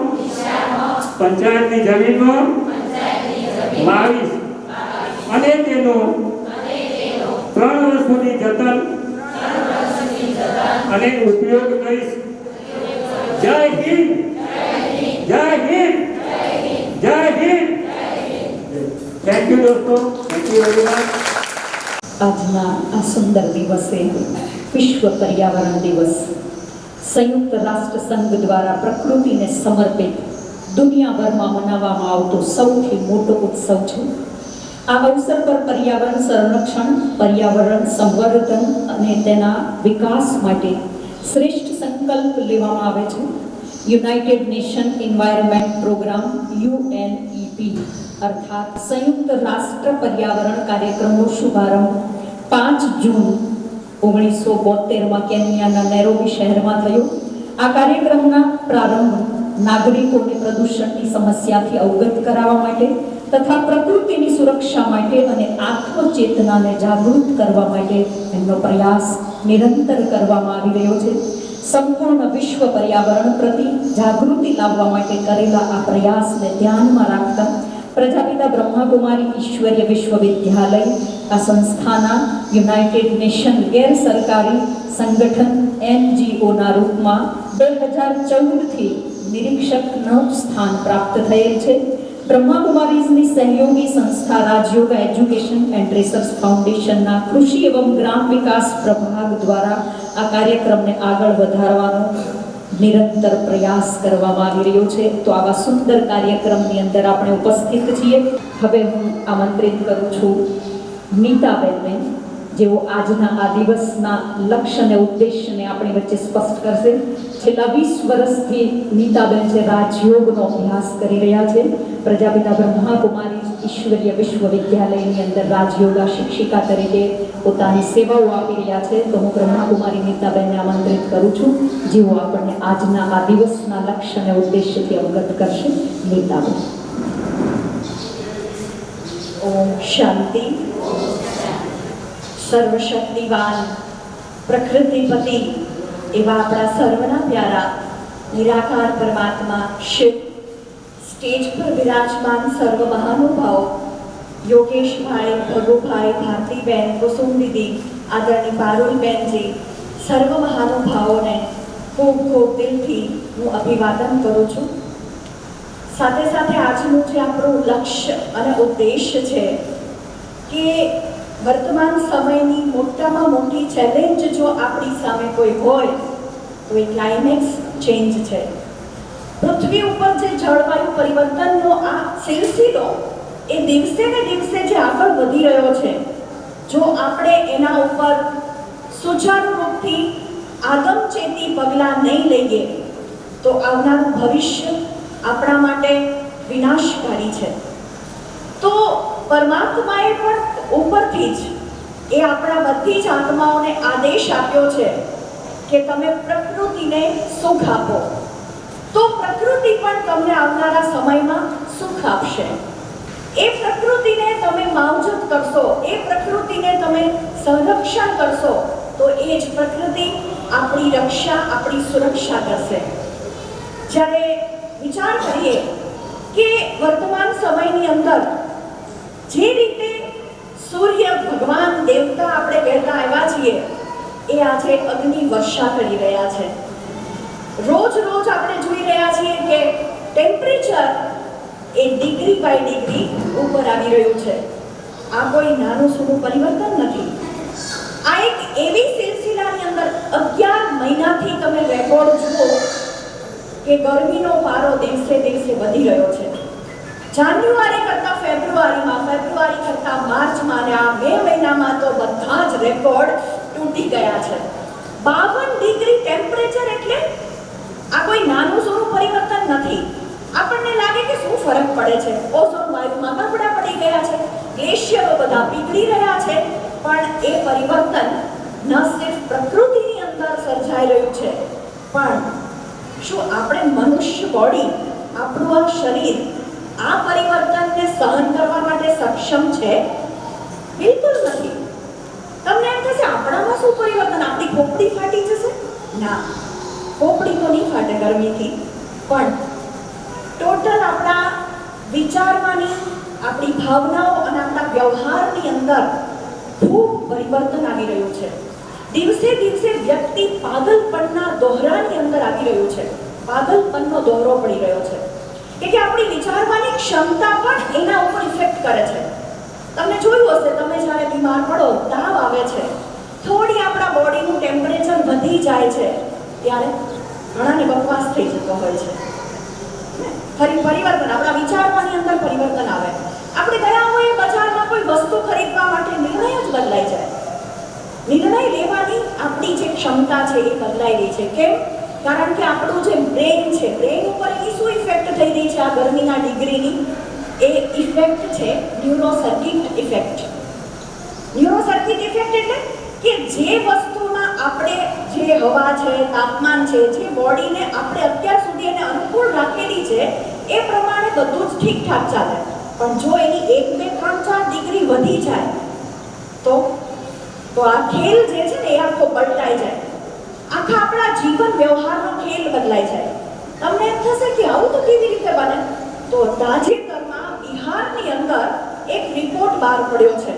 પંચાયતની જમીનમાં વાવીશ અને તેનો 3 વર્ષ સુધી જતન અને ઉપયોગ કરીશ. જય હિન્દ, જય હિન્દ, જય હિન્દ. થેન્ક યુ દોસ્તો, થેન્ક યુ વેરી મચ. આજના આ સુંદર દિવસે વિશ્વ પર્યાવરણ દિવસ સંયુક્ત રાષ્ટ્ર સંઘ દ્વારા પ્રકૃતિને સમર્પિત દુનિયાભરમાં મનાવવામાં આવતો સૌથી મોટો ઉત્સવ છે. આ અવસર પર પર્યાવરણ સંરક્ષણ, પર્યાવરણ સંવર્ધન અને તેના વિકાસ માટે શ્રેષ્ઠ સંકલ્પ લેવામાં આવે છે. United Nation Environment Programme UNEP અર્થાત સંયુક્ત રાષ્ટ્ર પર્યાવરણ કાર્યક્રમનો શુભારંભ 5 જૂન 1972માં કેન્યાના નૈરોબી શહેરમાં થયો. આ કાર્યક્રમના પ્રારંભ નાગરિકોને પ્રદૂષણની સમસ્યાથી અવગત કરાવવા માટે તથા પ્રકૃતિની સુરક્ષા માટે અને આત્મચેતનાને જાગૃત કરવા માટે એમનો પ્રયાસ નિરંતર કરવામાં આવી રહ્યો છે. સંપૂર્ણ વિશ્વ પર્યાવરણ પ્રતિ જાગૃતિ લાવવા માટે કરેલા આ પ્રયાસને ધ્યાનમાં રાખતા પ્રજાપિતા બ્રહ્માકુમારી ઈશ્વરીય વિશ્વવિદ્યાલય આ સંસ્થાના યુનાઇટેડ નેશન ગેર સરકારી સંગઠન NGOના રૂપમાં 2014થી નિરીક્ષકનું સ્થાન પ્રાપ્ત થયેલ છે. બ્રહ્માકુમારીઝની સહયોગી સંસ્થા રાજયોગા એજ્યુકેશન એન્ડ રિસર્ચ ફાઉન્ડેશનના કૃષિ એવં ગ્રામ વિકાસ પ્રભાગ દ્વારા આ કાર્યક્રમને આગળ વધારવાનો નિરંતર પ્રયાસ કરવામાં આવી રહ્યો છે. તો આવા સુંદર કાર્યક્રમની અંદર આપણે ઉપસ્થિત છીએ. હવે હું આમંત્રિત કરું છું નીતાબેનને, જેઓ આજના આ દિવસના લક્ષ્ય અને ઉદ્દેશ્યને આપણી વચ્ચે સ્પષ્ટ કરશે. છેલ્લા 20 વર્ષથી નીતાબેન છે રાજયોગનો અભ્યાસ કરી રહ્યા છે. પ્રજાપિતા બ્રહ્માકુમારી ઈશ્વરીય વિશ્વવિદ્યાલયની અંદર રાજયોગા શિક્ષિકા તરીકે પોતાની સેવાઓ આપી રહ્યા છે. તો હું બ્રહ્માકુમારી નીતાબેનને આમંત્રિત કરું છું, જેઓ આપણને આજના આ દિવસના લક્ષ્ય અને ઉદ્દેશ્યથી અવગત કરશે. નીતાબેન. ઓમ શાંતિ. સર્વશક્તિવાન પ્રકૃતિપતિ એવા આપણા સર્વના પ્યારા નિરાકાર પરમાત્મા શિવ, સ્ટેજ પર વિરાજમાન સર્વ મહાનુભાવો, યોગેશભાઈ, ભગુભાઈ, ભારતીબેન, કુસુમ દીદી, આદરણી પારુલબેનજી, સર્વ મહાનુભાવોને ખૂબ ખૂબ દિલથી હું અભિવાદન કરું છું. સાથે સાથે આજનું જે આપણું લક્ષ્ય અને ઉદ્દેશ્ય છે કે વર્તમાન સમયની મોટામાં મોટી ચેલેન્જ જો આપણી સામે કોઈ હોય તો એ ક્લાઇમેક્સ ચેન્જ છે. પૃથ્વી ઉપર જે જળવાયુ પરિવર્તનનો આ સિલસિલો એ દિવસે ને દિવસે જે આગળ વધી રહ્યો છે, જો આપણે એના ઉપર સુચારુ રૂપથી આગમચેતી પગલાં નહીં લઈએ તો આવનારું ભવિષ્ય આપણા માટે વિનાશકારી છે. તો પરમાત્માએ પણ ઉપરથી જ એ આપણા બધી જ આત્માઓને આદેશ આપ્યો છે કે તમે પ્રકૃતિને સુખ આપો, તો પ્રકૃતિ પણ તમને આવનારા સમયમાં સુખ આપશે. એ પ્રકૃતિને તમે માવજત કરશો, એ પ્રકૃતિને તમે સંરક્ષણ કરશો, તો એ જ પ્રકૃતિ આપણી રક્ષા, આપણી સુરક્ષા કરશે. જ્યારે વિચાર કરીએ કે વર્તમાન સમયની અંદર જે રીતે સૂર્ય ભગવાન દેવતા આપણે કહેતા આવ્યા છીએ એ આજે અગ્નિ વર્ષા કરી રહ્યા છે. રોજ રોજ આપણે જોઈ રહ્યા છીએ કે ટેમ્પરેચર એ ડિગ્રી બાય ડિગ્રી ઉપર આવી રહ્યું છે. આ કોઈ નાનું સૂનું પરિવર્તન નથી. આ એક એવી સિલસિલાની અંદર 11 મહિનાથી તમે રેકોર્ડ જુઓ કે ગરમીનો પારો દિવસે દિવસે વધી રહ્યો છે. જાન્યુઆરી કરતા ફેબ્રુઆરીમાં, ફેબ્રુઆરી કરતા માર્ચમાં અને આ મે મહિનામાં તો બધા જ રેકોર્ડ તૂટી ગયા છે. 52 ડિગ્રી ટેમ્પરેચર એટલે આ કોઈ નાનું સૂનું પરિવર્તન નથી. આપણને લાગે કે શું ફરક પડે છે, ઓઝોન વાયુમાં નબળા પડી ગયા છે, ગ્લેશિયરો બધા પીગળી રહ્યા છે, પણ એ પરિવર્તન ન સિર્ફ પ્રકૃતિની અંદર સર્જાઈ રહ્યું છે, પણ શું આપણે મનુષ્ય બોડી, આપણું આ શરીર આ પરિવર્તનને સહન કરવા માટે સક્ષમ છે? બિલકુલ નથી. તમને એમ થશે આપણામાં શું પરિવર્તન, આપણી ખોપડી ફાટી જશે? ના, ખોપડી તો નહીં ફાટે ગરમીથી, પણ ટોટલ આપણા વિચારવાની, આપણી ભાવનાઓ અને આપણા વ્યવહારની અંદર ખૂબ પરિવર્તન આવી રહ્યું છે. દિવસે દિવસે વ્યક્તિ પાગલપણના દોહરાની અંદર આવી રહ્યું છે. પાગલપણનો દોહરો પડી રહ્યો છે કે આપણી વિચારવાની ક્ષમતા પણ એના ઉપર ઇફેક્ટ કરે છે. તમને જોયું હશે, તમે જ્યારે બીમાર પડો, તાવ આવે છે, થોડી આપણા બોડીનું ટેમ્પરેચર વધી જાય છે, ત્યારે ઘણાને બકવાસ થઈ જતો હોય છે. ફરી પરિવર્તન, આપણા વિચારવાની અંદર પરિવર્તન આવે. આપણે ગયા હોય બજારમાં કોઈ વસ્તુ ખરીદવા માટે, નિર્ણય જ બદલાઈ જાય. નિર્ણય લેવાની આપણી જે ક્ષમતા છે એ બદલાઈ રહી છે. કેમ? કારણ કે આપણું જે બ્રેન છે, બ્રેન ઉપર એની શું ઇફેક્ટ થઈ રહી છે આ ગરમીના ડિગ્રીની? એ ઇફેક્ટ છે neuro circuit effect. Neuro circuit effect એટલે કે જે વસ્તુમાં આપણે, જે હવા છે, તાપમાન છે, જે બોડીને આપણે અત્યાર સુધી એને અનુકૂળ રાખેલી છે એ પ્રમાણે બધું જ ઠીકઠાક ચાલે, પણ જો એની 1, 2, 3, 4 ડિગ્રી વધી જાય તો આ ખેલ જે છે ને એ આખો પલટાઈ જાય. આ આખા આપણા જીવન વ્યવહારનો ખેલ બદલાઈ જાય. તમને એમ થશે કે આવું તો કેવી રીતે બને? તો તાજેતરમાં બિહારની અંદર એક રિપોર્ટ બહાર પડ્યો છે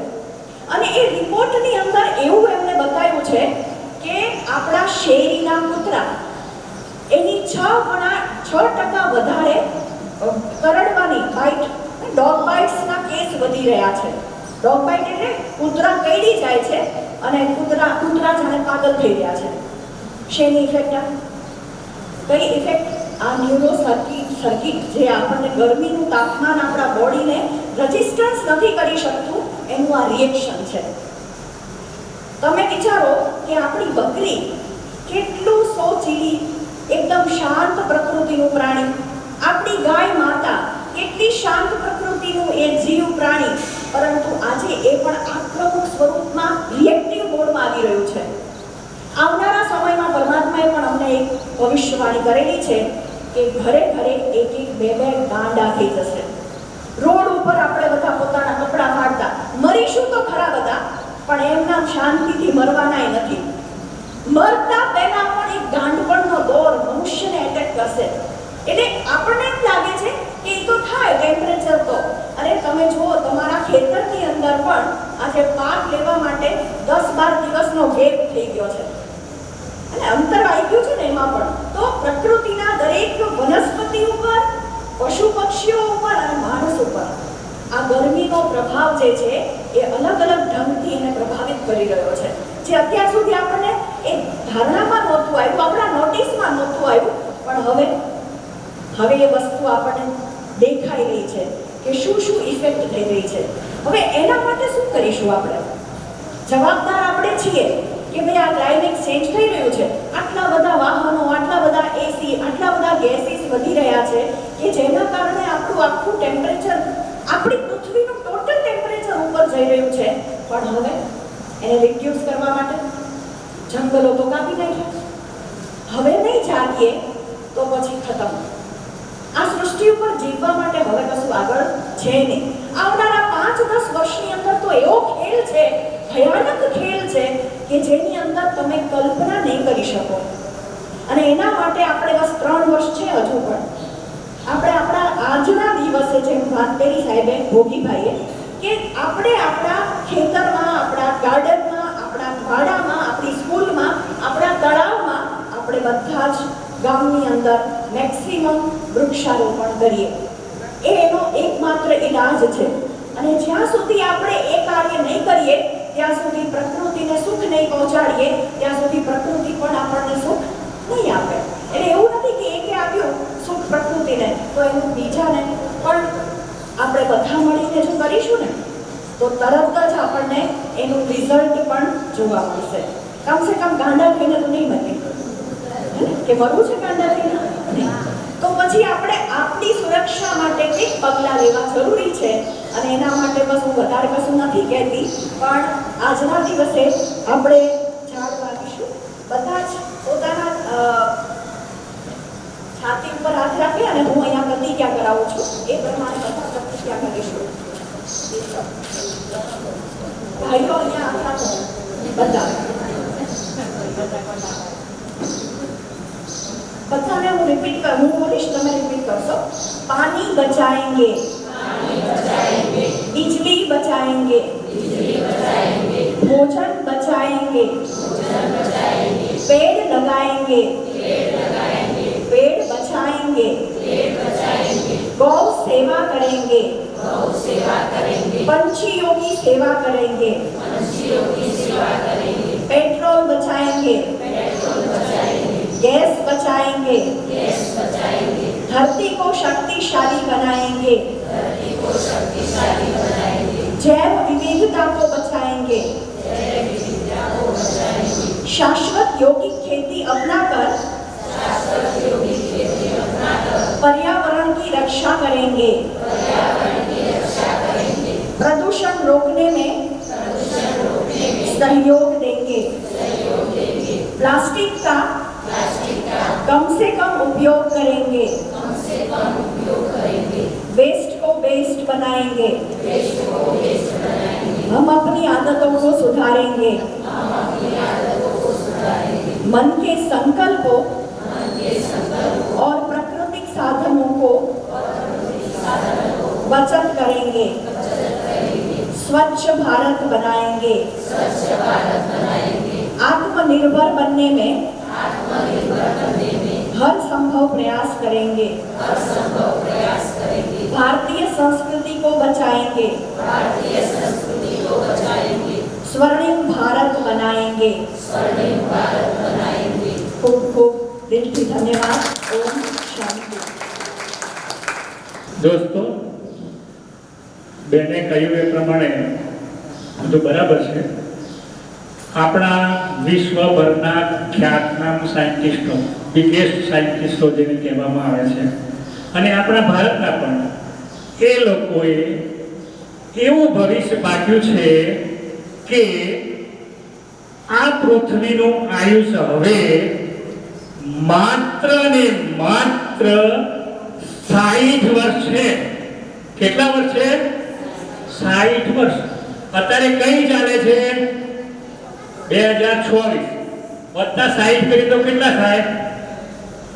અને એ રિપોર્ટની અંદર એવું એમને બતાવ્યું છે કે આપણા શેરીના કૂતરા એની 6% વધારે કરડવાની બાઇટ, ડોગ બાઇટ્સના કેસ વધી રહ્યા છે. ડોગ બાઇટ એટલે કૂતરા કરડી જાય છે અને કૂતરા જાણે પાગલ થઈ રહ્યા છે. શેની ઇફેક્ટ? કઈ ઇફેક્ટ? આ ન્યુરો સર્કિટ જે આપણને ગરમીનું તાપમાન આપણા બોડીને રેઝિસ્ટન્સ નથી કરી શકતું એનું આ રિએક્શન છે. તમે વિચારો કે આપણી બકરી કેટલું સોચીલી, એકદમ શાંત પ્રકૃતિનું પ્રાણી, આપણી ગાય માતા કેટલી શાંત પ્રકૃતિનું એ જીવ પ્રાણી, પરંતુ આજે એ પણ આક્રમક સ્વરૂપમાં રિએક્ટિવ મોડમાં આવી રહ્યું છે. આવનારા સમયમાં પરમાત્માએ પણ અમને એક ભવિષ્યવાણી કરેલી છે કે ઘરે ઘરે એક બે ગાંડા થઈ જશે. રોડ ઉપર આપણે બધા પોતાના કપડાં ફાડતા મરીશું તો ખરા બધા, પણ એમના શાંતિથી મરવાનાય નથી. મરતા પહેલા પણ એક ગાંડપણનો દોર મનુષ્યને એટેક કરશે. એટલે આપણને એમ લાગે છે કે એ તો થાય ટેમ્પરેચર તો. અરે તમે જુઓ તમારા ખેતરની અંદર પણ આજે પાક લેવા માટે 10-12 દિવસનો ગેપ થઈ ગયો છે અને અંતર આવી ગયું છે ને એમાં પણ. તો પ્રકૃતિના દરેક વનસ્પતિ ઉપર, પશુ પક્ષીઓ ઉપર અને માણસ ઉપર આ ગરમીનો પ્રભાવ જે છે એ અલગ અલગ ઢંગથી એને પ્રભાવિત કરી રહ્યો છે, જે અત્યાર સુધી આપણને એ ધારણામાં નહોતું આવ્યું, આપણા નોટિસમાં નહોતું આવ્યું, પણ હવે એ વસ્તુ આપણને દેખાઈ રહી છે કે શું ઇફેક્ટ થઈ રહી છે. હવે એના માટે શું કરીશું આપણે? જવાબદાર આપણે છીએ કે ભાઈ આ ક્લાઇમેટ ચેન્જ થઈ રહ્યું છે, આટલા બધા વાહનો, આટલા બધા એસી, આટલા બધા ગેસીસ વધી રહ્યા છે કે જેના કારણે આપણું આખું ટેમ્પરેચર, આપણી પૃથ્વીનું ટોટલ ટેમ્પરેચર ઉપર જઈ રહ્યું છે. પણ હવે એને રિડ્યુસ કરવા માટે જંગલો તો કાપી નાખ્યા. હવે નહીં જાગીએ તો પછી ખતમ. આ સૃષ્ટિ ઉપર જીવવા માટે હવે કશું આગળ છે નહીં. આવનારા 5-10 વર્ષની અંદર તો એવો ખેલ છે, ભયાનક ખેલ છે કે જેની અંદર તમે કલ્પના નહીં કરી શકો. અને એના માટે આપણે બસ 3 વર્ષ છે હજુ પણ. આપણે આપણા આજના દિવસે જેમ વાત કરી સાહેબે, ભોગીભાઈએ, કે આપણે આપણા ખેતરમાં, આપણા ગાર્ડનમાં, આપણા વાડામાં, આપણી સ્કૂલમાં, આપણા તળાવમાં આપણે બધા જ ગામની અંદર મેક્સિમમ વૃક્ષારોપણ કરીએ. એ એનો એકમાત્ર ઇલાજ છે. અને જ્યાં સુધી આપણે એ કાર્ય નહીં કરીએ, ત્યાં સુધી પ્રકૃતિને સુખ નહીં પહોંચાડીએ, ત્યાં સુધી પ્રકૃતિ પણ આપણને સુખ નહીં આપે. એટલે એવું નથી કે એકે આપ્યું સુખ પ્રકૃતિને તો એનું બીજાને પણ આપણે બધા મળીને જો કરીશું ને તો તરત જ આપણને એનું રિઝલ્ટ પણ જોવા મળશે. કમસે કમ ગાંડા થઈને તો નહીં બને કે મરવું છે ગાંડા થઈને. તો પછી આપણે આપણી સુરક્ષા માટે કંઈક પગલાં લેવા જરૂરી છે. અને એના માટે બસ હું વધારે કશું નથી કહેતી, પણ આજના દિવસે આપણે ઝાડ વાવીશું. બધા જ પોતાના છાતી ઉપર હાથ રાખે અને હું અહીંયા પ્રતિજ્ઞા કરાવું છું એ પ્રમાણે બધા પ્રતિજ્ઞા કરીશું. ભાઈઓ અહીંયા હાથ રાખો બધા. બધાને હું રિપીટ કરું, હું બોલીશ તમે રિપીટ કરશો. પાણી બચાएंगे, बिजली बचाएंगे, भोजन बचाएंगे, पेड़ लगाएंगे, पेड़ बचाएंगे, गौ सेवा करेंगे, पंछियों की सेवा करेंगे, पेट्रोल बचाएंगे, गैस बचाएंगे, धरती को शक्तिशाली बनाएंगे, जैव विविधता को बचाएंगे, शाश्वत यौगिक खेती अपनाकर पर्यावरण की रक्षा करेंगे, प्रदूषण रोकने में सहयोग देंगे, प्लास्टिक का कम से कम उपयोग करेंगे, वेस्ट को बेस्ट बनाएंगे, हम अपनी आदतों को सुधारेंगे, मन के संकल्पों और प्राकृतिक साधनों को बचत करेंगे, स्वच्छ भारत बनाएंगे, आत्मनिर्भर बनने में हर संभव प्रयास करेंगे, भारतीय संस्कृति को बचाएंगे, स्वर्णिम भारत बनाएंगे। खूब खूब दिल से धन्यवाद। ओम शांति। દોસ્તો, બેને કહ્યું એ પ્રમાણે બધું બરાબર છે. આપણા વિશ્વભરના ખ્યાતનામ સાયન્ટિસ્ટો, બિગેસ્ટ સાયન્ટિસ્ટો જેને કહેવામાં આવે છે, અને આપણા ભારતના પણ, એ લોકોએ એવું ભવિષ્ય પાક્યું છે કે આ પૃથ્વીનું આયુષ્ય હવે માત્ર ને માત્ર 60 વર્ષ છે. કેટલા વર્ષ છે? 60 વર્ષ. અત્યારે કઈ ચાલે છે? 2024 વત્તા 60 કરી તો કેટલા થાય?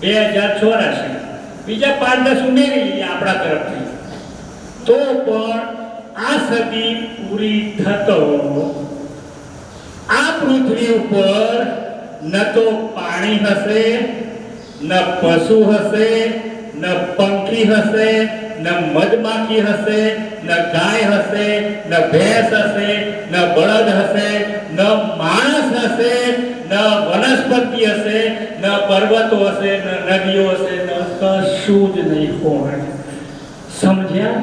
2084. બીજા 5-10 ઉમેરી લઈએ આપણા તરફથી, તો પણ આ સદી પૂરી થતો આ પૃથ્વી ઉપર ન તો પાણી હશે, ન પશુ હશે, ન પંખી હશે, ન મધમાખી હશે, ન ગાય હશે, ન ભેંસ હશે, ન બળદ હશે, ન માણસ હશે, ન વનસ્પતિ હશે, ન પર્વતો હશે, ન નદીઓ હશે, ન કશું જ નહીં હોય. સમજ્યા?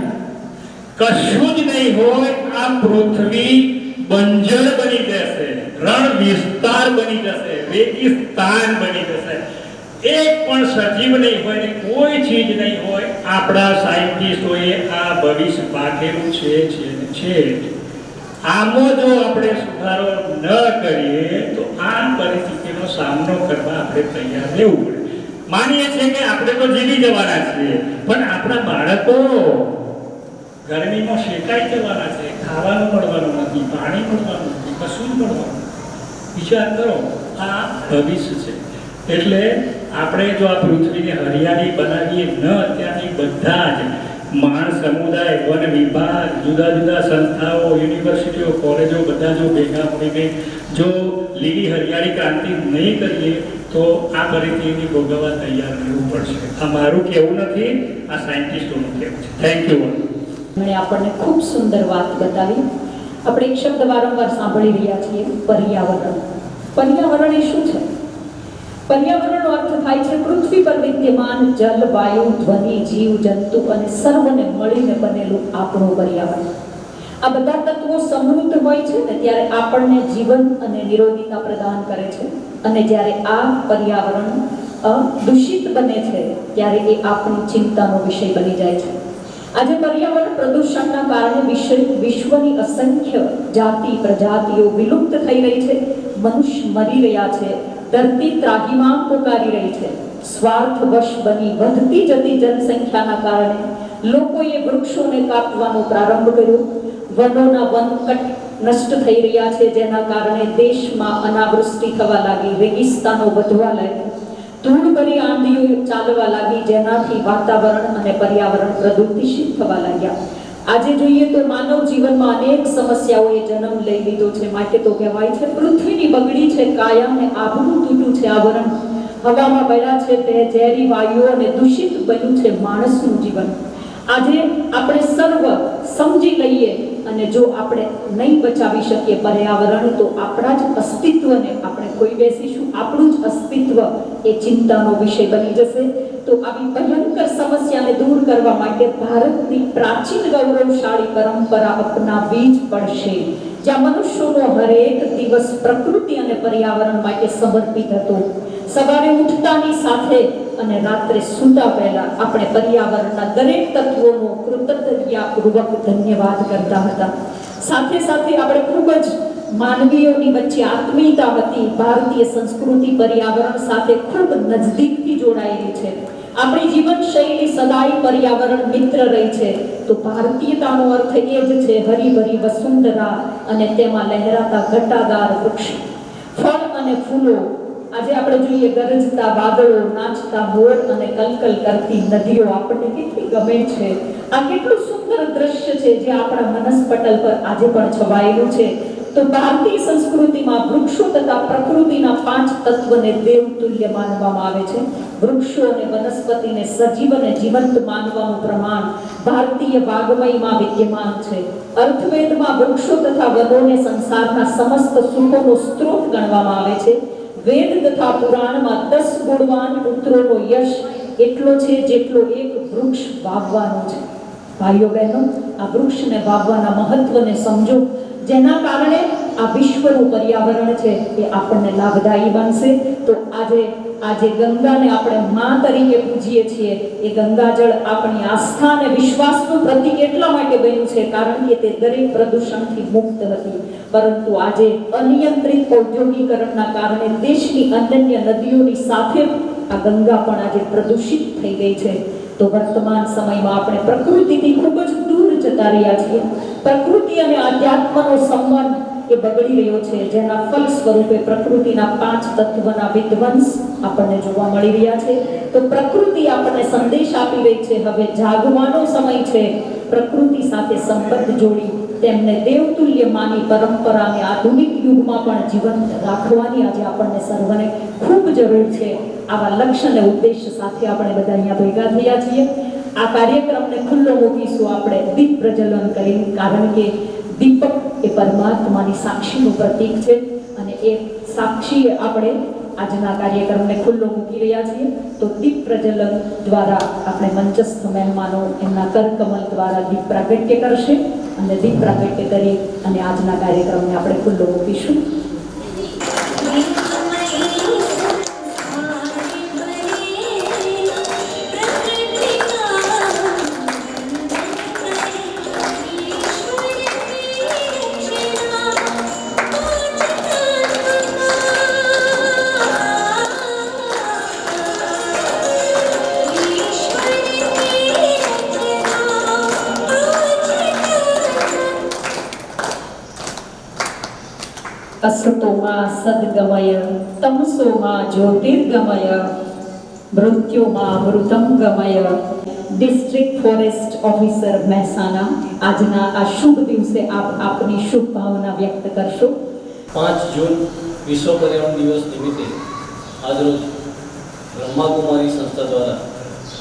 કશું જ નહીં હોય. આ પૃથ્વી બંજર બની જશે, રણ વિસ્તાર બની જશે, રેગિસ્તાન બની જશે. એક પણ સજીવ નહીં હોય ને કોઈ ચીજ નહીં હોય. આપણા સાયન્ટિસ્ટોએ આ ભવિષ્ય પાકેલું છે. આમાં જો આપણે સુધારો ન કરીએ તો આ પરિસ્થિતિનો સામનો કરવા આપણે તૈયાર રહેવું પડે. માનીએ છીએ કે આપણે તો જીવી જવાના છીએ, પણ આપણા બાળકો ગરમીમાં શેકાઈ જવાના છે. ખાવાનું મળવાનું નથી, પાણી મળવાનું નથી, કશું જ મળવાનું. વિચાર કરો, આ ભવિષ્ય છે. એટલે આપણે જો આ પૃથ્વીને હરિયાળી બનાવીએ ન અત્યારથી બધા જ માણસ સમુદાય, વન વિભાગ, જુદા જુદા સંસ્થાઓ, યુનિવર્સિટીઓ, કોલેજો બધા જો ભેગા મળીને જો લીલી હરિયાળી ક્રાંતિ નહીં કરીએ તો આ પરિસ્થિતિને ભોગવવા તૈયાર રહેવું પડશે. આ મારું કહેવું નથી, આ સાયન્ટિસ્ટોનું કહેવું છે. Thank you. એમણે આપણને ખૂબ સુંદર વાત બતાવી. આપણે એક શબ્દ વારંવાર સાંભળી રહ્યા છીએ, પર્યાવરણ. પર્યાવરણ એ શું છે? પર્યાવરણનો અર્થ થાય છે પૃથ્વી પર વિદ્યમાન જલ, વાયુ, ધ્વનિ, જીવ જંતુ અને સર્વને મળીને બનેલું આપણું પર્યાવરણ. આ બધા તત્વો સમૃદ્ધ હોય છે ને ત્યારે આપણને જીવન અને નિરોગીતા પ્રદાન કરે છે, અને જ્યારે આ પર્યાવરણ દૂષિત બને છે ત્યારે એ આપણી ચિંતાનો વિષય બની જાય છે. આજે પર્યાવરણ પ્રદૂષણના કારણે વિશ્વની અસંખ્ય જાતિ પ્રજાતિઓ વિલુપ્ત થઈ રહી છે. મનુષ્ય મરી રહ્યા છે, ધરતી ત્રાહિમામ પોકારી રહી છે. સ્વાર્થવશ બની વધતી જતી જનસંખ્યાના કારણે લોકોએ વૃક્ષોને કાપવાનો પ્રારંભ કર્યો. વનોના વનકટ નષ્ટ થઈ રહ્યા છે, જેના કારણે દેશમાં અનાવૃષ્ટિ થવા લાગી, રેગિસ્તાનો વધવા લાગ્યા, ધૂળભરી આંધીઓ ચાલવા લાગી, જેનાથી વાતાવરણ અને પર્યાવરણ પ્રદૂષિત થવા લાગ્યા. આજે જોઈએ તો માનવ જીવનમાં અનેક સમસ્યાઓએ જન્મ લઈ લીધો છે. માટે તો કહેવાય છે પૃથ્વીની બગડી છે કાયા ને આબરૂ તૂટ્યું છે આવરણ. હવામાં ભળ્યા છે તે ઝેરી વાયુઓ અને દૂષિત બન્યું છે માણસનું જીવન. આજે આપણે સર્વ સમજી લઈએ અને જો આપણે નહીં બચાવી શકીએ પર્યાવરણ, તો આપણા જ અસ્તિત્વને આપણે કોઈ બેસીશું, આપણું જ અસ્તિત્વ એ ચિંતાનો વિષય બની જશે. તો આવી ભયંકર સમસ્યાને દૂર કરવા માટે ભારતની પ્રાચીન ગૌરવશાળી પરંપરા અપનાવવી જ પડશે, જ્યાં મનુષ્યનો હરેક દિવસ પ્રકૃતિ અને પર્યાવરણ માટે સમર્પિત હતો. સવારે ઉઠતાની સાથે અને રાત્રે સૂતા પહેલા આપણે પર્યાવરણના દરેક તત્વોનો કૃતજ્ઞતાપૂર્વક ધન્યવાદ કરતા હતા. સાથે સાથે આપણે ખૂબ જ માનવીઓની વચ્ચે આત્મીયતા હતી. ભારતીય સંસ્કૃતિ પર્યાવરણ સાથે ખૂબ નજદીકથી જોડાયેલી છે. આપણી જીવનશૈલી સદાય પર્યાવરણ મિત્ર રહી છે. તો ભારતીયતાનો અર્થ એ જ છે હરીભરી વસુંધરા અને તેમાં લહેરાતા ઘટાદાર વૃક્ષ, ફળ અને ફૂલો, આજે આપણે જોઈએ ગરજતા વાદળો, નાચતા મોર અને કલકલ કરતી નદીઓ આપણને કેટલી ગમે છે. આ કેટલું સુંદર દ્રશ્ય છે જે આપણા મનસ્પટલ પર આજે પણ છવાયેલું છે. તો ભારતીય સંસ્કૃતિમાં વૃક્ષો તથા પ્રકૃતિના 5 તત્વને દેવતુલ્ય માનવામાં આવે છે. વૃક્ષો અને વનસ્પતિને સજીવ અને જીવંત માનવાનું પ્રમાણ ભારતીય વાગ્મયમાં વિદ્યમાન છે. અર્થવેદમાં વૃક્ષો તથા વનોને સંસારના સમસ્ત સુખોનો સ્ત્રોત ગણવામાં આવે છે. વેદ તથા પુરાણમાં 10 ગુણવાન પુત્રોનો યશ એટલો છે જેટલો એક વૃક્ષ વાવવાનો છે. ભાઈઓ બહેનો, આ વૃક્ષને વાવવાના મહત્વને સમજો, જેના કારણે આ વિશ્વનું પર્યાવરણ છે એ આપણને લાભદાયી બનશે. તો આજે ગંગાને આપણે મા તરીકે પૂજીએ છીએ. એ ગંગાજળ આપણી આસ્થા અને વિશ્વાસનું પ્રતીક એટલા માટે બન્યું છે કારણ કે તે દરેક પ્રદૂષણથી મુક્ત હતી. પરંતુ આજે અનિયંત્રિત ઔદ્યોગિકરણના કારણે દેશની અનન્ય નદીઓની સાથે આ ગંગા પણ આજે પ્રદૂષિત થઈ ગઈ છે. તો વર્તમાન સમયમાં આપણે પ્રકૃતિથી ખૂબ જ દૂર જતા રહ્યા છીએ. પ્રકૃતિ અને આધ્યાત્મનો સંબંધ એ બગડી રહ્યો છે, જેના ફલ સ્વરૂપે પ્રકૃતિના 5 તત્વના વિધ્વંસ આપણને જોવા મળી રહ્યા છે. તો પ્રકૃતિ આપણને સંદેશ આપી રહી છે, હવે જાગવાનો સમય છે. પ્રકૃતિ સાથે સંબંધ જોડી તેમને દેવતુલ્ય માની પરંપરાને આધુનિક યુગમાં પણ જીવંત રાખવાની આજે આપણને સર્વને ખૂબ જરૂર છે. આવા લક્ષ્ય અને ઉદ્દેશ્ય સાથે આપણે બધા અહીંયા ભેગા થયા છીએ. આ કાર્યક્રમને ખુલ્લો મૂકીશું આપણે દીપ પ્રજ્વલન કરીને, કારણ કે દીપક એ પરમાત્માની સાક્ષીનું પ્રતીક છે અને એ સાક્ષીએ આપણે આજના કાર્યક્રમને ખુલ્લો મૂકી રહ્યા છીએ. તો દીપ પ્રજ્વલન દ્વારા આપણે મંચસ્થ મહેમાનો એમના કરકમલ દ્વારા દીપ પ્રાગટ્ય કરશે અને દીપ પ્રાગટ્ય કરી અને આજના કાર્યક્રમને આપણે ખુલ્લો મૂકીશું. असतोमा सद्गमय तमसोमा ज्योतिर्गमय मृत्युमा अमृतं गमय. ડિસ્ટ્રિક્ટ ફોરેસ્ટ ઓફિસર મહેસાણા, આજના આ શુભ દિવસે આપની શુભ ભાવના વ્યક્ત કરશો. 5 જૂન વિશ્વ પર્યાવરણ દિવસ નિમિત્તે આજરોજ બ્રહ્માકુમારી સંસ્થા દ્વારા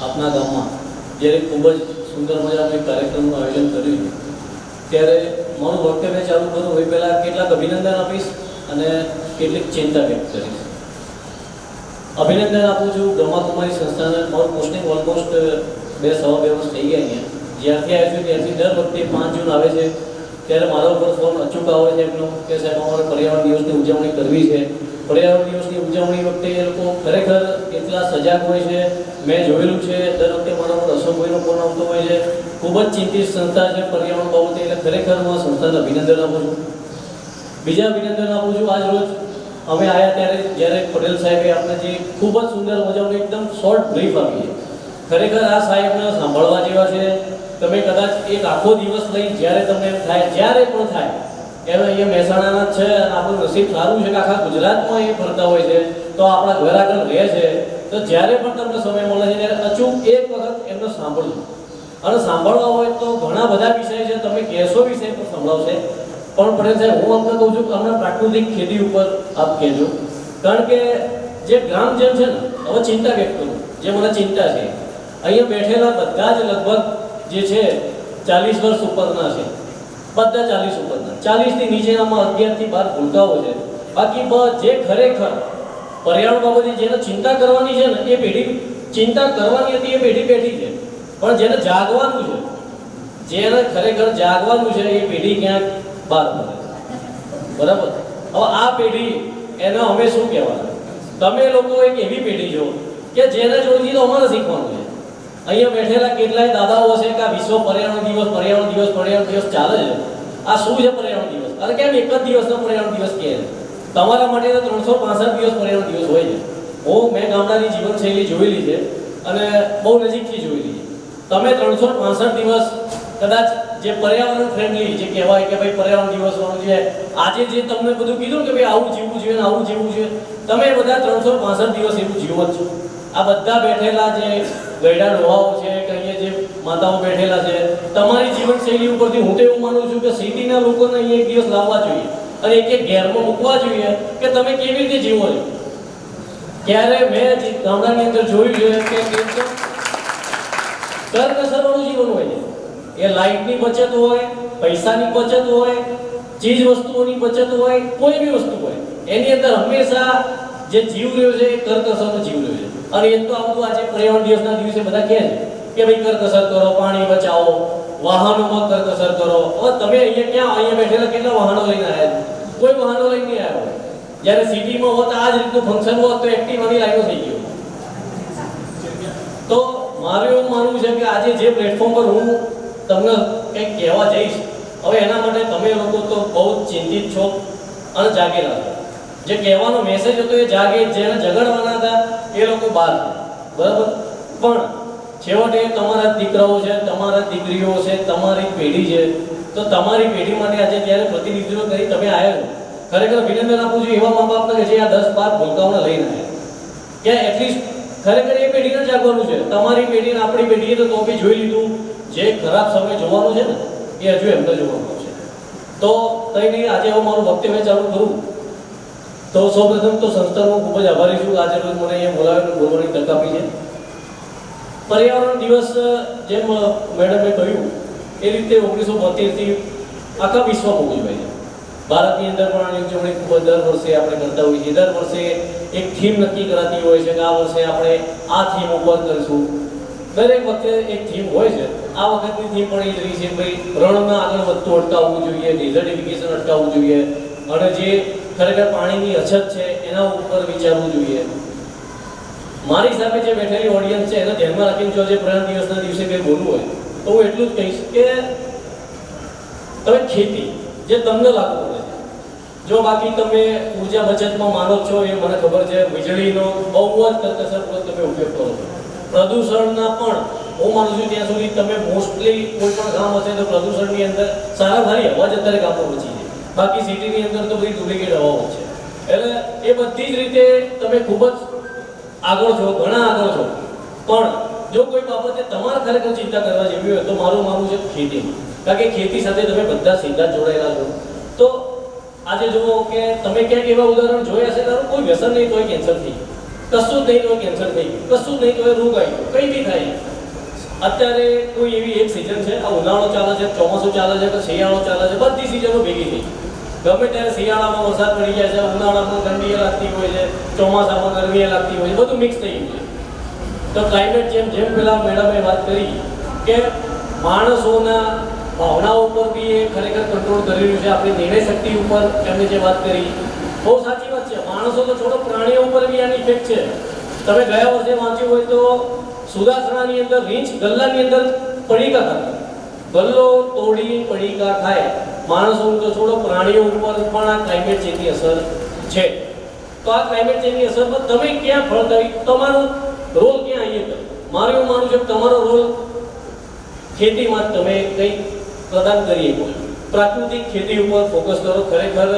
આપના ગામમાં જ્યારે ખૂબ જ સુંદર મજાનો એક કાર્યક્રમનું આયોજન કર્યું, ત્યારે મારું વક્તવ્ય ચાલુ કરું એ પહેલાં કેટલાક અભિનંદન આપીશ અને કેટલીક ચિંતા વ્યક્ત કરીશ. અભિનંદન આપું છું બ્રહ્માકુમારી સંસ્થાને. મારું પોસ્ટિંગ ઓલમોસ્ટ 2-2.5 વર્ષ થઈ ગયા અહીંયા. જ્યારથી આવ્યું છું ત્યારથી દર વખતે 5 જૂન આવે છે ત્યારે મારા ઉપર ફોન અચૂક આવે છે એમનો કે સાહેબ અમારે પર્યાવરણ દિવસની ઉજવણી કરવી છે. પર્યાવરણ દિવસની ઉજવણી વખતે એ લોકો ખરેખર એટલા સજાગ હોય છે. મેં જોયેલું છે દર વખતે મારા ઉપર અશોકભાઈનો ફોન આવતો હોય છે. ખૂબ જ ચિંતિત સંસ્થા છે પર્યાવરણ બાબતે, એટલે ખરેખર હું આ સંસ્થાને અભિનંદન આપું છું. બીજા અભિનંદન આપું છું આજ રોજ અમે આવ્યા ત્યારે જ્યારે પટેલ સાહેબે આપણે જે ખૂબ જ સુંદર મજાનું એકદમ શોર્ટ બ્રીફ આપી છે. ખરેખર આ સાહેબને સાંભળવા જેવા છે. તમે કદાચ એક આખો દિવસ લઈ જ્યારે તમને એમ થાય, જ્યારે પણ થાય એમ અહીંયા મહેસાણાના જ છે અને આપણું નસીબ સારું છે કે આખા ગુજરાતમાં એ ફરતા હોય છે, તો આપણા ઘર આગળ રહે છે. તો જ્યારે પણ તમને સમય મળે છે ત્યારે અચૂક એક વખત એમને સાંભળજો. અને સાંભળવા હોય તો ઘણા બધા વિષય છે, તમે કહેશો વિષય પર સંભળાવશે. પણ પટેલ સાહેબ, હું અમને કહું છું કે અમને પ્રાકૃતિક ખેતી ઉપર આપ કહેજો, કારણ કે જે ગ્રામજન છે ને, હવે ચિંતા વ્યક્ત કરું, જે મને ચિંતા છે, અહીંયા બેઠેલા બધા જ લગભગ જે છે 40 વર્ષ ઉપરના છે, બધા 40 ઉપરના. 40થી નીચેનામાં 11થી 12 ભૂલકાઓ છે. બાકી જે ખરેખર પર્યાવરણ બાબતે જેને ચિંતા કરવાની છે ને, એ પેઢી ચિંતા કરવાની હતી એ પેઢી બેઠી છે. પણ જેને જાગવાનું છે, જેને ખરેખર જાગવાનું છે, એ પેઢી ક્યાંક બહાર પડે. બરાબર? હવે આ પેઢી એને અમે શું કહેવાનું? તમે લોકો એક એવી પેઢી છો કે જેને જોડથી તો અમારે શીખવાનું છે. અહીંયા બેઠેલા કેટલાય દાદાઓ છે કે આ વિશ્વ પર્યાવરણ દિવસ ચાલે છે. આ શું છે પર્યાવરણ દિવસ? અરે કેમ એક જ દિવસનો પર્યાવરણ દિવસ કહે છે? તમારા માટે તો 365 દિવસ પર્યાવરણ દિવસ હોય છે. મેં ગામડાની જીવનશૈલી જોયેલી છે અને બહુ નજીકથી જોયેલી છે. તમે 365 દિવસ કદાચ જે પર્યાવરણ ફ્રેન્ડલી જે કહેવાય કે ભાઈ પર્યાવરણ દિવસ વાળું છે, આજે જે તમને બધું કીધું કે ભાઈ આવું જીવવું જોઈએ ને આવું જીવવું જોઈએ, તમે બધા 365 દિવસ એવું જીવો જ છો. આ બધા બેઠેલા જે ગયડા ડોહાઓ છે કે અહીંયા જે માતાઓ બેઠેલા છે, તમારી જીવનશૈલી ઉપરથી હું તો એવું માનું છું કે સિટીના લોકોને અહીંયા એક દિવસ લાવવા જોઈએ અને એક ઘેરમાં મૂકવા જોઈએ કે તમે કેવી રીતે જીવો છો. ક્યારે મેં ગામડાની અંદર જોયું છે કે કરકસરવાળું જીવન હોય છે. એ લાઇટની બચત હોય, પૈસાની બચત હોય, ચીજ વસ્તુઓની બચત હોય, કોઈ બી વસ્તુ હોય, એની અંદર હંમેશા જે જીવ રહ્યો છે એ કરકસરનો જીવ રહ્યો છે. અને એ તો આ બધું આજે પર્યાવરણ દિવસના દિવસે બધા કહે છે કે ભાઈ કરકસર કરો, પાણી બચાવો, વાહનોમાં કરકસર કરો. હવે તમે અહીંયા બેઠેલા કેટલા વાહનો લઈને આવ્યા છો? કોઈ વાહનો લઈને નહીં આવ્યા હોય. જ્યારે સિટીમાં હોત આ જ રીતનું ફંક્શન હોત તો એક્ટિવાની લાઈનો થઈ ગયો. તો મારું એવું માનવું છે કે આજે જે પ્લેટફોર્મ પર હું તમને કંઈક કહેવા જઈશ, હવે એના માટે તમે લોકો તો બહુ ચિંતિત છો અને જાગેલા છો. જે કહેવાનો મેસેજ હતો એ જાગે, જેને જગાડવાના હતા એ લોકો બહાર છે, બરાબર. પણ છેવટે તમારા દીકરાઓ છે, તમારા દીકરીઓ છે, તમારી પેઢી છે. તો તમારી પેઢી માટે આજે જ્યારે પ્રતિનિધિત્વ કરી તમે આવ્યા છો, ખરેખર અભિનંદન આપું છું એવા મા બાપને કે જે આ 10-12 ભૂલકાઓને લઈને આવ્યા. કે એટલીસ્ટ ખરેખર એ પેઢીને જાગવાનું છે. તમારી પેઢીને આપણી પેઢીએ તો બી જોઈ લીધું. જે ખરાબ સમય જોવાનો છે ને એ હજુ એમને જોવાનો છે. તો કંઈ નહીં, આજે હું મારું વક્તવ્ય ચાલુ કરું તો સૌપ્રથમ તો સંસ્થાનો ખૂબ જ આભારી છું. આજે રોજ મને અહીંયા બોલાવીને બોલવાની તક આપી છે. પર્યાવરણ દિવસ જેમ મેડમે કહ્યું એ રીતે 1972થી આખા વિશ્વમાં ઉજવાય છે. ભારતની અંદર પણ આની ઉજવણી ખૂબ જ દર વર્ષે આપણે કરતા હોઈએ છીએ. દર વર્ષે એક થીમ નક્કી કરાતી હોય છે કે આ વર્ષે આપણે આ થીમ ઉપર કરીશું. દરેક વખતે એક થીમ હોય છે. આ વખતની થીમ પણ એ જ રહી છે ભાઈ રણમાં આગળ વધતું અટકાવવું જોઈએ, ડિઝર્ટિફિકેશન અટકાવવું જોઈએ અને જે ખરેખર પાણીની અછત છે એના ઉપર વિચારવું જોઈએ. મારી સાથે જે બેઠેલી ઓડિયન્સ છે એને ધ્યાનમાં રાખીને જો જે પર્યાવરણ દિવસના દિવસે કંઈ બોલવું હોય તો હું એટલું જ કહીશ કે તમે ખેતી જે તમને લાગુ પડે છે, જો બાકી તમે ઉર્જા બચતમાં માનો છો એ મને ખબર છે, વીજળીનો બહુ જ કરકસરપૂર્વક તમે ઉપયોગ કરો છો. પ્રદૂષણના પણ હું માનું છું ત્યાં સુધી તમે મોસ્ટલી કોઈ પણ ગામ હશે તો પ્રદૂષણની અંદર સારી હવા જ અત્યારે ગામમાં બચી છે. બાકી સિટીની અંદર તો બધી ડુપ્લિકેટ હવાઓ છે. એટલે એ બધી જ રીતે તમે ખૂબ જ આગળ છો, ઘણા આગળ છો. પણ જો કોઈ બાબતે તમારે ખરેખર ચિંતા કરવા જેવી હોય તો મારું માનવું છે ખેતીમાં. કારણ કે ખેતી સાથે તમે બધા સીધા જોડાયેલા છો. તો આજે જુઓ કે તમે ક્યાંક એવા ઉદાહરણ જોયા છે તારું કોઈ વ્યસન નહીં તોય કેન્સર થઈ ગયું, કશું જ નહીં તોય કેન્સર થઈ ગયું, કશું જ નહીં તોય રોગ આવી ગયો, કંઈ બી થાય. અત્યારે કોઈ એવી એક સિઝન છે, આ ઉનાળો ચાલે છે, ચોમાસું ચાલે છે કે શિયાળો ચાલે છે, બધી સિઝનો ભેગી થઈ. ગમે ત્યારે શિયાળામાં વરસાદ પડી જાય છે, ઉનાળામાં ઠંડી લાગતી હોય છે, ચોમાસામાં ગરમી લાગતી હોય છે, બધું મિક્સ થઈ ગયું છે. તો ક્લાઇમેટ ચેન્જ જેમ પેલા મેડમે વાત કરી કે માણસોના ભાવનાઓ ઉપર બી એ ખરેખર કંટ્રોલ કરી રહ્યું છે. આપણી નિર્ણય શક્તિ ઉપર એમને જે વાત કરી બહુ સાચી વાત છે. માણસો તો છોડો, પ્રાણીઓ ઉપર બી આની ઇફેક્ટ છે. તમે ગયા વર્ષે વાંચ્યું હોય તો સુદાસણાની અંદર રીંછ ગલ્લાની અંદર પડીકા ખાતા, ગલ્લો તોડી પડીકા ખાય. માણસો તો છોડો, પ્રાણીઓ ઉપર પણ આ ક્લાઇમેટ ચેન્જની અસર છે. તો આ ક્લાઇમેટ ચેન્જની અસર પર તમે ક્યાં ફળ કરી, તમારો રોલ ક્યાં અહીંયા કરે? મારું એવું માનવું છે કે તમારો રોલ ખેતીમાં તમે કંઈક પ્રદાન કરી શકો. પ્રાકૃતિક ખેતી ઉપર ફોકસ કરો. ખરેખર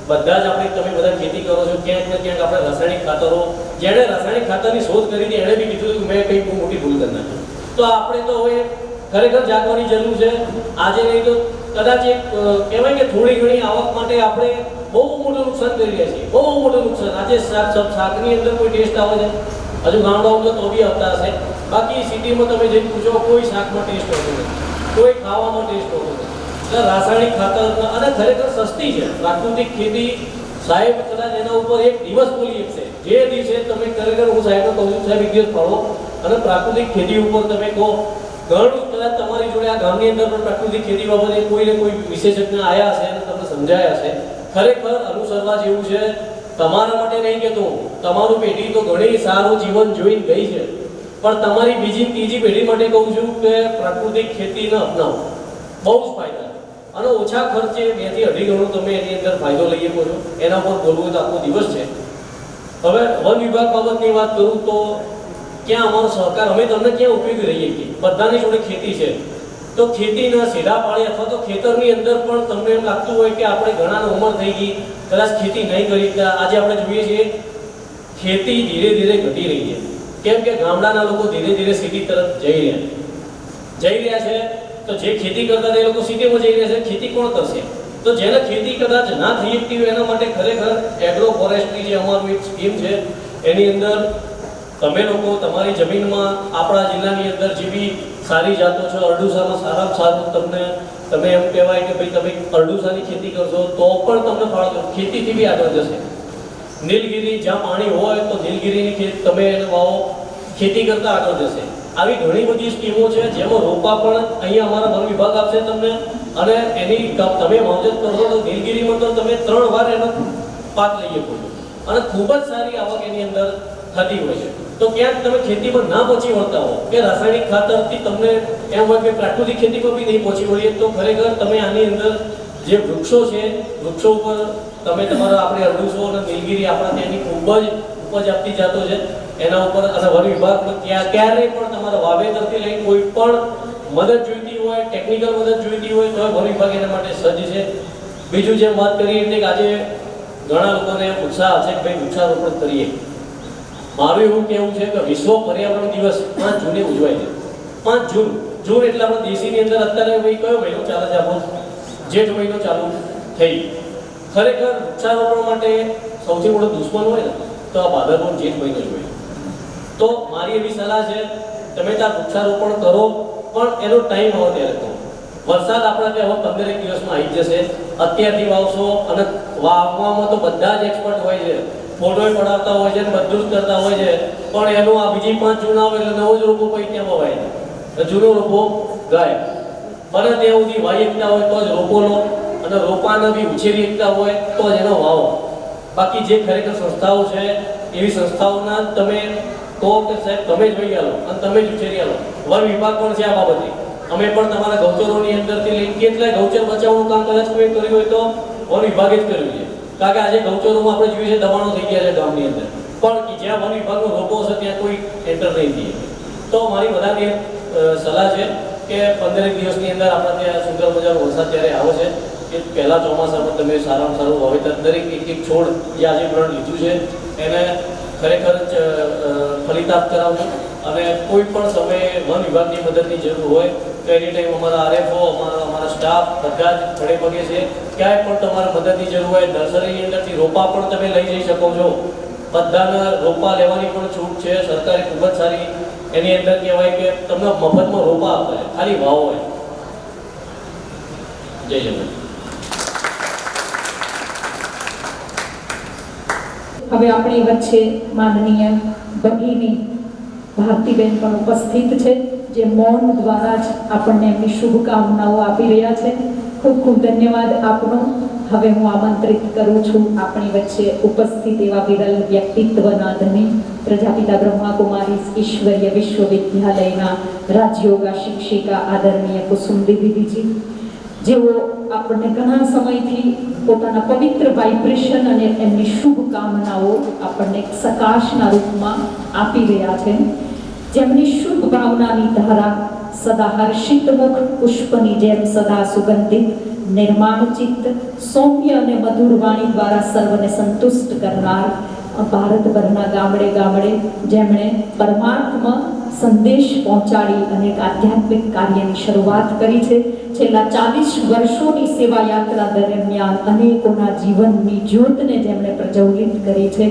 બધા જ આપણે તમે બધા ખેતી કરો છો, ક્યાંક ને ક્યાંક આપણે રાસાયણિક ખાતરો, જેણે રાસાયણિક ખાતરની શોધ કરી હતી એણે બી કીધું કે મેં કંઈક બહુ મોટી ભૂલ કરી નાખી. તો આપણે તો હવે ખરેખર જાગવાની જરૂર છે. આજે નહીં તો કદાચ એક કહેવાય કે થોડી ઘણી આવક માટે આપણે બહુ મોટું નુકસાન કરી રહ્યા છીએ, બહુ મોટું નુકસાન. આજે શાકની અંદર કોઈ ટેસ્ટ આવે છે, હજુ ગામડાઓમાં તો બી આવતા હશે. બાકી સિટીમાં તમે જઈને પૂછો, કોઈ શાકમાં ટેસ્ટ હોતો નથી, કોઈ ખાવામાં ટેસ્ટ હોતો નથી. એટલે રાસાયણિક ખાતર અને ખરેખર સસ્તી છે પ્રાકૃતિક ખેતી. સાહેબ કદાચ એના ઉપર એક દિવસ બોલી શકશે, જે દિવસે તમે ખરેખર હું સાહેબને કહું છું સાહેબ એક દિવસ ફાળો અને પ્રાકૃતિક ખેતી ઉપર તમે કહો. ઘણું કદાચ તમારી જોડે આ ગામની અંદર પણ પ્રાકૃતિક ખેતી બાબતે કોઈને કોઈ વિશેષજ્ઞ આવ્યા હશે અને તમને સમજાયા હશે. ખરેખર અનુસરવા જેવું છે. તમારા માટે નહીં કહેતો, તમારું પેઢી તો ઘણી સારું જીવન જોઈને ગઈ છે, પણ તમારી બીજી ત્રીજી પેઢી માટે કહું છું કે પ્રાકૃતિક ખેતીને અપનાવો. બહુ જ ફાયદા અને ઓછા ખર્ચે 2 થી 2.5 ગણો તમે એની અંદર ફાયદો લઈ શકો છો. એના પર બોલવું તો આખો દિવસ છે. હવે વન વિભાગ બાબતની વાત કરું તો ક્યાં અમારો સહકાર, અમે તમને ક્યાં ઉપયોગી રહીએ છીએ? બધાની જોડે ખેતી છે તો ખેતીના સીધા પાડે અથવા તો ખેતરની અંદર પણ તમને એમ લાગતું હોય કે આપણે ઘણાને ઉંમર થઈ ગઈ, કદાચ ખેતી નહીં કરી. આજે આપણે જોઈએ છીએ ખેતી ધીરે ધીરે ઘટી રહી છે. કેમ કે ગામડાના લોકો ધીરે ધીરે સિટી તરફ જઈ રહ્યા છે. તો જે ખેતી કરતા હતા એ લોકો સિટીમાં જઈ રહ્યા છે. ખેતી કોણ કરશે? તો જેને ખેતી કદાચ ના થઈ શકતી હોય એના માટે ખરેખર એગ્રો ફોરેસ્ટ્રી જે અમારું એક સ્કીમ છે એની અંદર તમે લોકો તમારી જમીનમાં આપણા જિલ્લાની અંદર જે બી સારી જાતો છે, અરડુસામાં સારામાં સારું તમે એમ કહેવાય કે ભાઈ તમે અરડુસાની ખેતી કરશો તો પણ તમને ફાળો ખેતીથી બી આગળ જશે. નીલગિરી જ્યાં પાણી હોય તો નીલગિરીની તમે એને વાવો, ખેતી કરતા આગળ જશે. આવી ઘણી બધી સ્કીમો છે જેમાં રોપા પણ અહીંયા અમારા વન વિભાગ આપશે તમને, અને એની તમે માવજત કરશો તો નીલગિરીમાં તો તમે 3 વાર એનો પાક લઈ શકો છો અને ખૂબ જ સારી આવક એની અંદર થતી હોય છે. તો ક્યાંક તમે ખેતીમાં ના પહોંચી વળતા હો કે રાસાયણિક ખાતરથી તમને એમ હોય કે પ્રાકૃતિક ખેતીમાં બી નહીં પહોંચી વળીએ તો ખરેખર તમે આની અંદર જે વૃક્ષો છે, વૃક્ષો ઉપર તમે તમારા આપણે અરડુસો અને નીલગિરી આપણા ત્યાંની ખૂબ જ ઉપજ આપતી જાતો છે એના ઉપર, અને વન વિભાગ ક્યારેય પણ તમારા વાવેતરથી લઈને કોઈ પણ મદદ જોઈતી હોય, ટેકનિકલ મદદ જોઈતી હોય તો વન વિભાગ એના માટે સજ્જ છે. બીજું જેમ વાત કરીએ એટલે કે આજે ઘણા લોકોને ઉત્સાહ છે કે ભાઈ વૃક્ષારોપણ કરીએ. મારું એવું કહેવું છે કે વિશ્વ પર્યાવરણ દિવસ 5 જૂને ઉજવાય છે. 5 જૂન એટલે આપણે દેશીની અંદર અત્યારે ભાઈ કયો મહિનો ચાલે છે? આપણો જેઠ મહિનો ચાલુ થઈ. ખરેખર વૃક્ષારોપણ માટે સૌથી મોટો દુશ્મન હોય ને તો આ ભાદરવો જેઠ મહિનો જ હોય. તો મારી એવી સલાહ છે તમે ત્યાં વૃક્ષારોપણ કરો પણ એનો ટાઈમ હોય ત્યારે કરો. વરસાદ આપણા ત્યાં હવે 15 દિવસમાં આવી જશે. અત્યારથી વાવશો અને વાવવામાં તો બધા જ એક્સપર્ટ હોય છે, ફોટોય પડાવતા હોય છે, બધું જ કરતા હોય છે, પણ એનો આ બીજી 5 જૂન આવે એટલે નવો જ રોપો પછી ત્યાં વવાય છે, જૂનો રોપો ગાય. બને ત્યાં સુધી વાવી એકતા હોય તો જ રોપો લો અને રોપાને બી ઉછેરી એકતા હોય તો જ એનો વાવો. બાકી જે ખરેખર સંસ્થાઓ છે એવી સંસ્થાઓના તમે કહો કે સાહેબ તમે જ વહી આલો અને તમે જ ઉછેરી આલો. વન વિભાગ પણ છે આ બાબતે. અમે પણ તમારા ગૌચરોની અંદરથી લઈને કેટલાય ગૌચર બચાવવાનું કામ કદાચ કોઈ કર્યું હોય તો વન વિભાગે જ કર્યું છે. કારણ કે આજે ગૌચરોમાં આપણે જોઈએ છે દબાણો થઈ ગયા છે ગામની અંદર, પણ જ્યાં વન વિભાગનો રોપો હશે ત્યાં કોઈ એન્ટર નહીં થઈએ. તો મારી બધાને સલાહ છે કે 15 દિવસની અંદર આપણા ત્યાં સુંદર મજાનો વરસાદ ત્યારે આવે છે કે પહેલા ચોમાસામાં તમે સારામાં સારું વાવેતર દરેક એક છોડ જે આજે પણ લીધું છે એને ખરેખર ફલિતાપ કરાવજો. અને કોઈ પણ સમયે વન વિભાગની મદદની જરૂર હોય તો એની ટાઈમ અમારા આરએફઓ, અમારા સ્ટાફ બધા જ ખડે પગે છે. ક્યાંય પણ તમારે મદદની જરૂર હોય, નર્સરીની અંદરથી રોપા પણ તમે લઈ જઈ શકો છો. બધાના રોપા લેવાની પણ છૂટ છે. સરકારે ખૂબ જ સારી એની અંદર કહેવાય કે તમને મફતમાં રોપા આપે છે, ખાલી ભાવ હોય. જય જગન્નાથ. હવે આપણી વચ્ચે માનનીય ભગીની ભારતીબેન પણ ઉપસ્થિત છે, જે મૌન દ્વારા જ આપણને એમની શુભકામનાઓ આપી રહ્યા છે. ખૂબ ખૂબ ધન્યવાદ આપનો. હવે હું આમંત્રિત કરું છું આપણી વચ્ચે ઉપસ્થિત એવા વિરલ વ્યક્તિત્વના ધની પ્રજાપિતા બ્રહ્માકુમારી ઈશ્વરીય વિશ્વવિદ્યાલયના રાજયોગા શિક્ષિકા આદરણીય કુસુમ દીદીજી, જેઓ આપણને ઘણા સમયથી પોતાના પવિત્ર વાઇબ્રેશન અને એમની શુભકામનાઓ આપણને એક સકાશના રૂપમાં આપી રહ્યા છે. જેમની શુભ ભાવનાની ધારા સદા હર્ષિત મુખ પુષ્પની જેમ સદા સુગંધિત, નિર્માણ ચિત્ત, સૌમ્ય અને મધુર વાણી દ્વારા સર્વને સંતુષ્ટ કરનાર ભારતભરના ગામડે ગામડે જેમણે પરમાર્થમાં સંદેશ પહોંચાડી અને એક આધ્યાત્મિક કાર્યની શરૂઆત કરી છે. છેલ્લા 40 વર્ષોની સેવા યાત્રા દરમિયાન અનેકોના જીવનની જ્યોતને જેમણે પ્રજ્વલિત કરી છે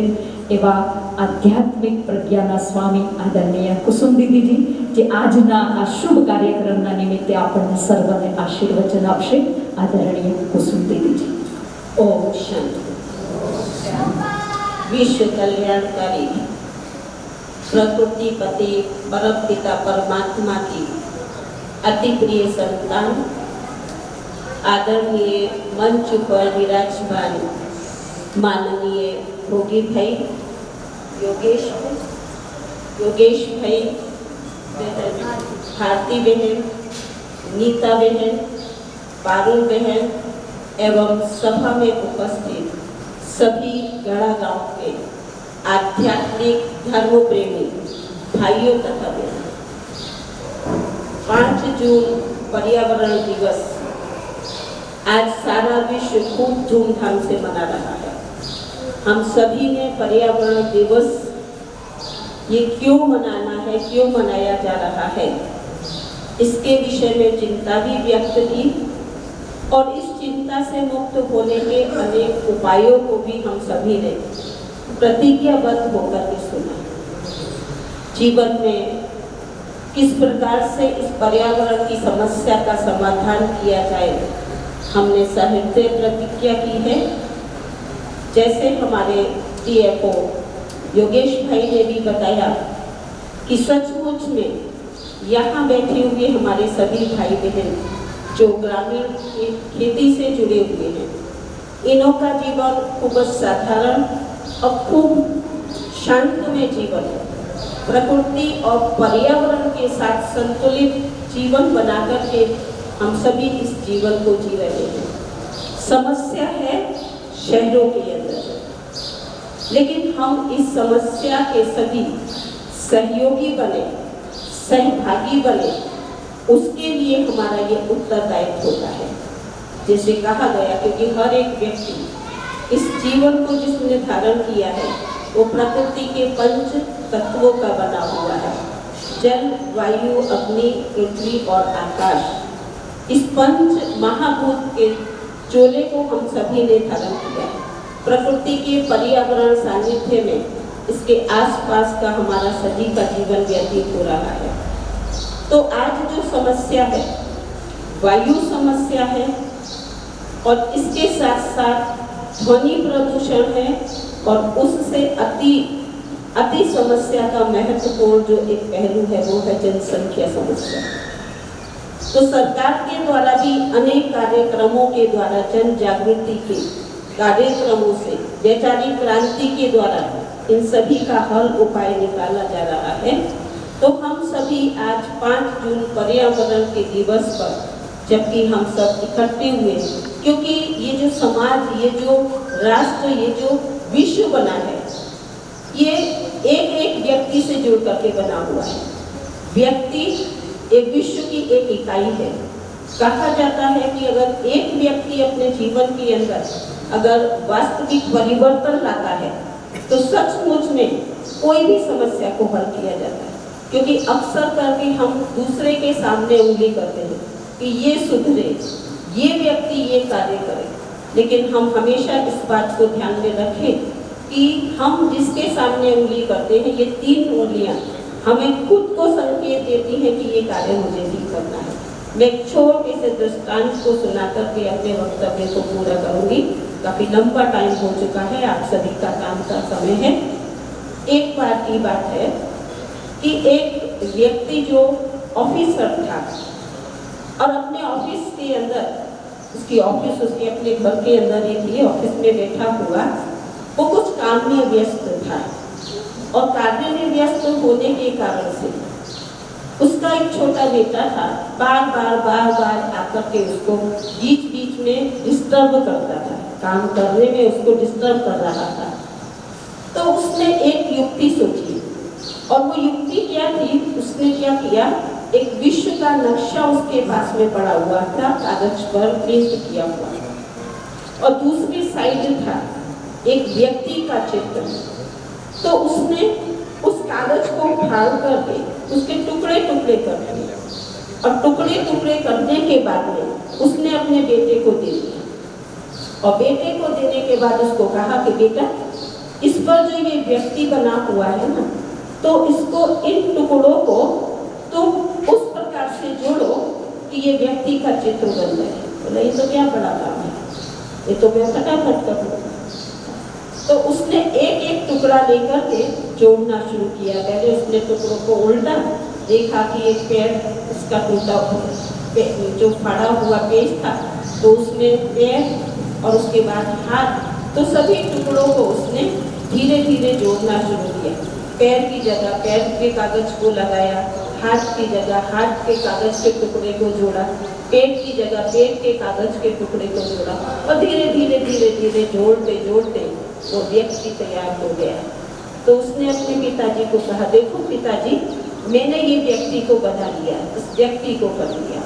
એવા આધ્યાત્મિક પ્રજ્ઞાના સ્વામી આદરણીય કુસુમ દીદીજી, જે આજના આ શુભ કાર્યક્રમના નિમિત્તે આપણને સર્વને આશીર્વચન આપશે. આદરણીય કુસુમ દીદીજી. ઓમ શાંતિ. વિશ્વ કલ્યાણકારી પ્રકૃતિપતિ પરમપિતા પરમાત્માથી અતિ પ્રિય સંતાન આદરણીય મંચ ઉપર વિરાજમાન માનનીય ભોગીભાઈ, યોગેશભાઈ, भारती बहन, नीता बहन, पारुल बहन एवं सभा में उपस्थित सभी गढ़ा गांव के आध्यात्मिक धर्म प्रेमी भाइयों तथा बहनों, 5 जून पर्यावरण दिवस आज सारा विश्व खूब धूमधाम से मना रहा है। हम सभी ने पर्यावरण दिवस ये क्यों मनाना है, क्यों मनाया जा रहा है, इसके विषय में चिंता भी व्यक्त की और इस चिंता से मुक्त होने के अनेक उपायों को भी हम सभी ने प्रतिज्ञाबद्ध होकर के सुना। जीवन में किस प्रकार से इस पर्यावरण की समस्या का समाधान किया जाए, हमने सहृदय प्रतिज्ञा की है। जैसे हमारे टीएफओ योगेश भाई ने भी बताया कि सचमुच में यहाँ बैठे हुए हमारे सभी भाई बहन जो ग्रामीण खेती से जुड़े हुए हैं, इनों का जीवन खूब साधारण और खूब शांतमय जीवन है। प्रकृति और पर्यावरण के साथ संतुलित जीवन बनाकर के हम सभी इस जीवन को जी रहे हैं। समस्या है शहरों के अंदर, लेकिन हम इस समस्या के सभी सहयोगी बने, सहभागी बने, उसके लिए हमारा ये उत्तरदायित्व होता है। जैसे कहा गया, क्योंकि हर एक व्यक्ति इस जीवन को जिसने धारण किया है वो प्रकृति के पंच तत्वों का बना हुआ है। जल, वायु, अग्नि, पृथ्वी और आकाश, इस पंच महाभूत के चोले को हम सभी ने धारण किया है। प्रकृति के पर्यावरण सानिध्य में इसके आसपास का हमारा सभी का जीवन व्यतीत हो रहा है। तो आज जो समस्या है, वायु समस्या है और इसके साथ साथ ध्वनि प्रदूषण है और उससे अति समस्या का महत्वपूर्ण जो एक पहलू है वो है जनसंख्या समस्या। तो सरकार के द्वारा भी अनेक कार्यक्रमों के द्वारा, जन जागृति के कार्यक्रमों से, वैचारिक क्रांति के द्वारा इन सभी का हल उपाय निकाला जा रहा है। तो हम सभी आज 5 जून पर्यावरण के दिवस पर जबकि हम सब इकट्ठे हुए, क्योंकि ये जो समाज, ये जो राष्ट्र, ये जो विश्व बना है, ये एक एक व्यक्ति से जुड़ करके बना हुआ है। व्यक्ति एक विश्व की एक इकाई है। कहा जाता है कि अगर एक व्यक्ति अपने जीवन के अंदर अगर वास्तविक परिवर्तन लाता है तो सचमुच में कोई भी समस्या को हल किया जाता है। क्योंकि अक्सर करके हम दूसरे के सामने उंगली करते हैं कि ये सुधरे, ये व्यक्ति ये कार्य करे, लेकिन हम हमेशा इस बात को ध्यान में रखें कि हम जिसके सामने उंगली करते हैं, ये 3 उंगलियां हमें खुद को संकेत देती हैं कि ये कार्य मुझे भी करना है। मैं एक छोटे से दृष्टांत को सुना करके अपने वक्तव्य को पूरा करूंगी। काफी लंबा टाइम हो चुका है, आप सभी का काम का समय है। एक बार की बात है कि एक व्यक्ति जो ऑफिसर था और अपने ऑफिस के अंदर, उसकी ऑफिस उसके अपने घर के अंदर ही थी, ऑफिस में बैठा हुआ, वो कुछ काम में व्यस्त था और कार्य में व्यस्त होने के कारण से उसका एक छोटा बेटा था, बार बार आकर के उसको बीच बीच में डिस्टर्ब करता था, काम करने में उसको डिस्टर्ब कर रहा था। तो उसने एक युक्ति सोची और वो युक्ति क्या थी, उसने क्या किया, एक विश्व का नक्शा उसके पास में पड़ा हुआ था, कागज पर प्रिंट किया हुआ, और दूसरी साइड था एक व्यक्ति का चित्र। तो उसने उस कागज को फाड़ करके उसके टुकड़े टुकड़े कर दिए और टुकड़े टुकड़े करने के बाद में उसने अपने बेटे को दे दिया और बेटे को देने के बाद उसको कहा कि बेटा, इस पर जो ये व्यक्ति बना हुआ है ना, तो इसको, इन टुकड़ों को तुम उस प्रकार से जोड़ो कि ये व्यक्ति का चित्र बन जाए। बोला ये तो क्या बड़ा काम है, ये तो मैं फटाफट कर लूँगा। तो उसने एक एक टुकड़ा लेकर के जोड़ना शुरू किया। पहले उसने टुकड़ों को उल्टा देखा कि एक पैर इसका टूटा, जो फाड़ा हुआ पेज था, तो उसमें पैर और उसके बाद हाथ, तो सभी टुकड़ों को उसने धीरे धीरे जोड़ना शुरू किया। पैर की जगह पैर के कागज को लगाया, हाथ की जगह हाथ के कागज के टुकड़े को जोड़ा, पेट की जगह पेट के कागज के टुकड़े को जोड़ा और धीरे धीरे धीरे धीरे जोड़ते जोड़ते वो व्यक्ति तैयार हो गया। तो उसने अपने पिताजी को कहा, देखो पिताजी, मैंने ये व्यक्ति को बना लिया, इस व्यक्ति को कर लिया।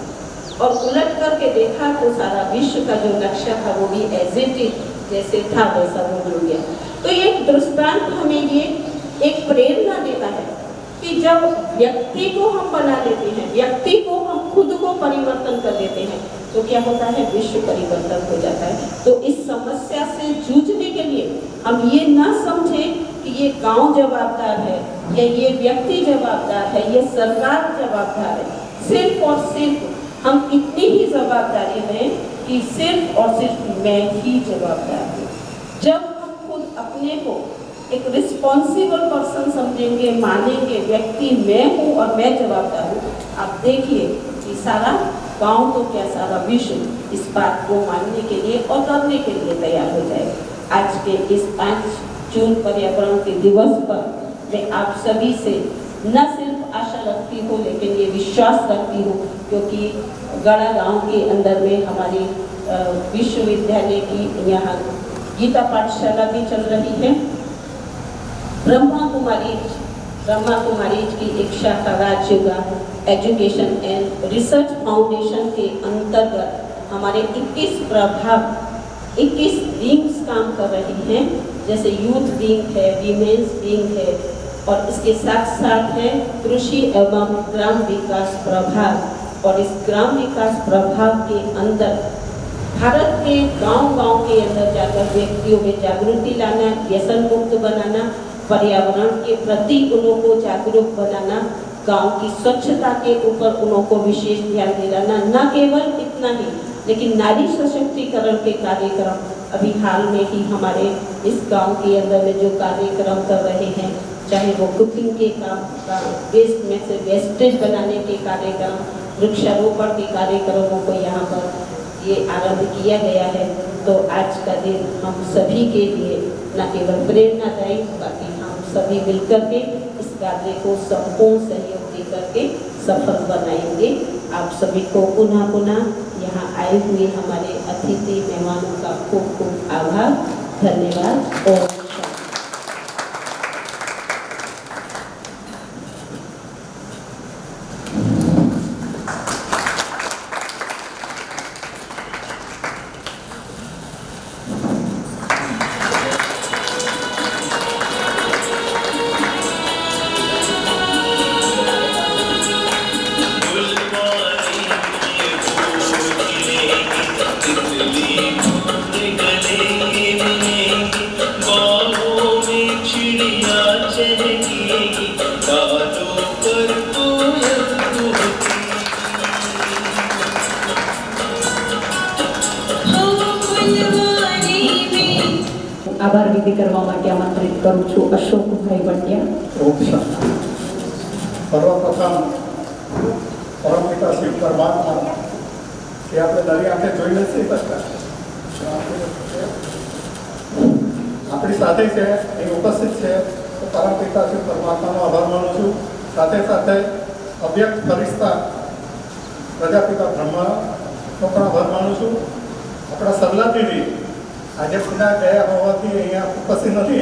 और उलट करके देखा तो सारा विश्व का जो नक्शा था वो भी एज इट इज जैसे था वैसा वो जुड़ गया। तो ये दृष्टांत हमें ये एक प्रेरणा देता है कि जब व्यक्ति को हम बना लेते हैं, व्यक्ति को हम खुद को परिवर्तन कर देते हैं, तो क्या होता है, विश्व परिवर्तन हो जाता है। तो इस समस्या से जूझने के लिए हम ये ना समझें कि ये गांव जवाबदार है या ये व्यक्ति जवाबदार है, ये सरकार जवाबदार है। सिर्फ और सिर्फ हम इतनी ही जवाबदारी दें कि सिर्फ और सिर्फ मैं ही जवाबदार हूँ। जब हम खुद अपने को एक रिस्पॉन्सिबल पर्सन समझेंगे, मानेंगे, व्यक्ति मैं हूँ और मैं जवाबदार हूँ, आप देखिए कि सारा गांव तो क्या सारा विश्व इस बात को मानने के लिए और करने के लिए तैयार हो जाएगा। आज के इस 5 जून पर्यावरण के दिवस पर मैं आप सभी से न सिर्फ आशा रखती हूँ लेकिन ये विश्वास रखती हूँ, क्योंकि गड़ा गांव के अंदर में हमारी विश्वविद्यालय की यहाँ गीता पाठशाला भी चल रही है। ब्रह्मा कुमारी की एक शाखा राज्य एजुकेशन एंड रिसर्च फाउंडेशन के अंतर्गत हमारे 21 विंग्स काम कर रही हैं, जैसे यूथ विंग है, वीमेंस विंग है, और इसके साथ साथ है कृषि एवं ग्राम विकास प्रभाग। और इस ग्राम विकास प्रभाग के अंदर भारत के गांव-गांव के अंदर जाकर व्यक्तियों में जागृति लाना, व्यसन मुक्त बनाना, पर्यावरण के प्रति उन्हों को जागरूक बनाना, गांव की स्वच्छता के ऊपर उन्हों को विशेष ध्यान दिलाना। न केवल इतना ही, लेकिन नारी सशक्तिकरण के कार्यक्रम अभी हाल में ही हमारे इस गांव के अंदर में जो कार्यक्रम कर रहे हैं, चाहे वो कुकिंग के काम, वेस्ट में से वेस्टेज बनाने के कार्यक्रम, वृक्षारोपण के कार्यक्रमों को यहाँ पर ये आरंभ किया गया है। तो आज का दिन हम सभी के लिए न केवल प्रेरणादायी, बाकी हम सभी मिलकर के इस कार्य को संपूर्ण सहयोग दे करके सफल बनाएंगे। आप सभी को पुनः यहाँ आए हुए हमारे अतिथि मेहमानों का खूब खूब आभार, धन्यवाद। और આભાર વિધિ કરવા માટે આમંત્રિત કરું છું અશોકભાઈ વંડ્યા। સર્વપ્રથમ પરમપિતા શિવ પરમાત્મા કે આપણે દરી આંખે જોઈ નથી શકતા, આપણી સાથે છે, અહીં ઉપસ્થિત છે, તો પરમપિતા શિવ પરમાત્માનો આભાર માનું છું। સાથે સાથે અવ્યક્ત ફરિશ્તા પ્રજાપિતા બ્રહ્માનો પણ આભાર માનું છું। આપણા સરલા દીદી આજે પુના ગયા હોવાથી અહીંયા ઉપસ્થિત નથી,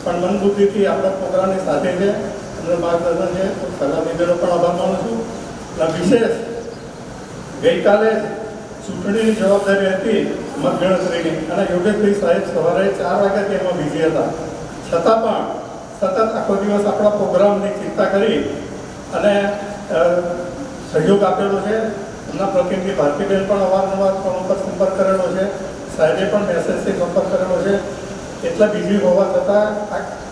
પણ મન બુદ્ધિથી આપણા પ્રોગ્રામની સાથે છે, અંદર માર્ગદર્શન છે, તો સરલા દીદીનો પણ આભાર માનું છું। અને વિશેષ ગઈકાલે ચૂંટણીની જવાબદારી હતી મતગણતરીની, અને યોગેશભાઈ સાહેબ સવારે 4 વાગ્યાથી એમાં બિઝી હતા, છતાં પણ સતત આખો દિવસ આપણા પ્રોગ્રામની ચિંતા કરી અને સહયોગ આપેલો છે। એમના પ્રતિનિધિ ભારતીબેન પણ અવારનવાર ફોન ઉપર સંપર્ક કરેલો છે, સાહેબે પણ મેસેજથી સંપર્ક કરેલો છે। એટલા બિઝી હોવા છતાં,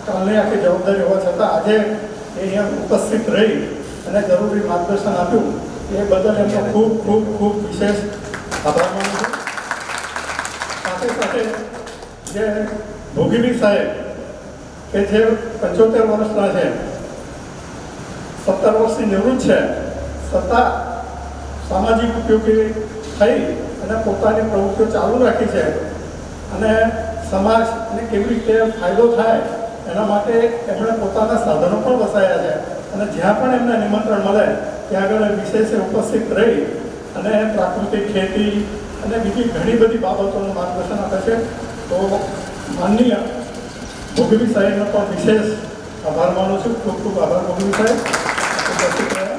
કાલની આખી જવાબદારી હોવા છતાં આજે એ અહીંયા ઉપસ્થિત રહી અને જરૂરી માર્ગદર્શન આપ્યું, એ બદલ એમનો ખૂબ ખૂબ ખૂબ વિશેષ આભાર માનું છું। સાથે સાથે જે ભોગીવી સાહેબ કે જે 75 વર્ષના છે, 17 વર્ષની નિવૃત્ત છે, છતાં સામાજિક ઉપયોગી થઈ અને પોતાની પ્રવૃત્તિઓ ચાલુ રાખી છે, અને સમાજને કેવી રીતે ફાયદો થાય એના માટે એમણે પોતાના સાધનો પણ વસાવ્યા છે, અને જ્યાં પણ એમને નિમંત્રણ મળે ત્યાં આગળ વિશેષ ઉપસ્થિત રહી અને પ્રાકૃતિક ખેતી અને બીજી ઘણી બધી બાબતોનું માર્ગદર્શન આપે છે। તો માનનીય ભોગવી સાહેબનો પણ વિશેષ આભાર માનું છું, ખૂબ ખૂબ આભાર ભોગવી સાહેબ ઉપસ્થિત રહ્યા।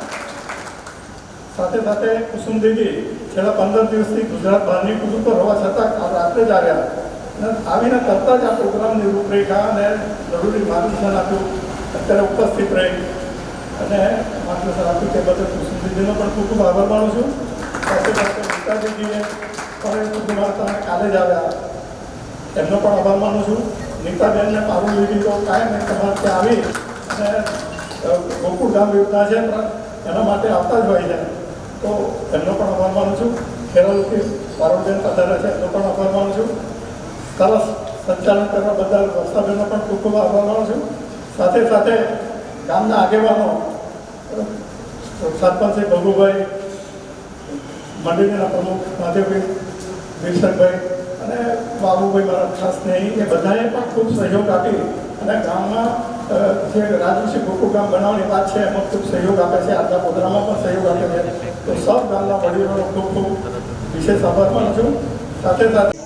સાથે સાથે કુસુમ દીદી છેલ્લા 15 દિવસથી ગુજરાત બહારની ટૂર પર હોવા છતાં કાલ રાત્રે જ આવ્યા, અને આવીને તરત જ આ પ્રોગ્રામની રૂપરેખા અને જરૂરી માર્ગદર્શન આપ્યું. અત્યારે ઉપસ્થિત રહી અને માર્ગદર્શન આપ્યું તે બદલ કુસુમદીદીનો પણ ખૂબ ખૂબ આભાર માનું છું. સાથે સાથે નીતાજીજીને પણ ખૂબ મારા કાલે જ આવ્યા એમનો પણ આભાર માનું છું. નીતાબેનને પારું લીધી તો કાંઈ નહીં તમારે ત્યાં આવી અને ગોકુળ ગામ યોજના છે પણ એના માટે આવતા જ હોય છે તો એમનો પણ આભાર માનું છું. ખેરાલુથી પારુલબેન પધાર્યા છે એમનો પણ આભાર માનું છું. સરસ સંચાલન કરવા બદલ વર્ષાબેનનો પણ ખૂબ ખૂબ આભાર માનું છું. સાથે સાથે ગામના આગેવાનો સરપંચ શ્રી ભગુભાઈ, મંડળીના પ્રમુખ માધવભાઈ, વિરસકભાઈ અને બાબુભાઈ મારા ખાસ સ્નેહી એ બધાએ પણ ખૂબ સહયોગ આપી અને ગામમાં જે રાજવીશી ગોકુળ ગામ બનાવવાની વાત છે એમાં ખૂબ સહયોગ આપે છે. આજના પ્રોગ્રામમાં પણ સહયોગ આપે છે. તો સૌ ગામના વડીલોનો ખૂબ ખૂબ વિશેષ આભાર માનું છું. સાથે સાથે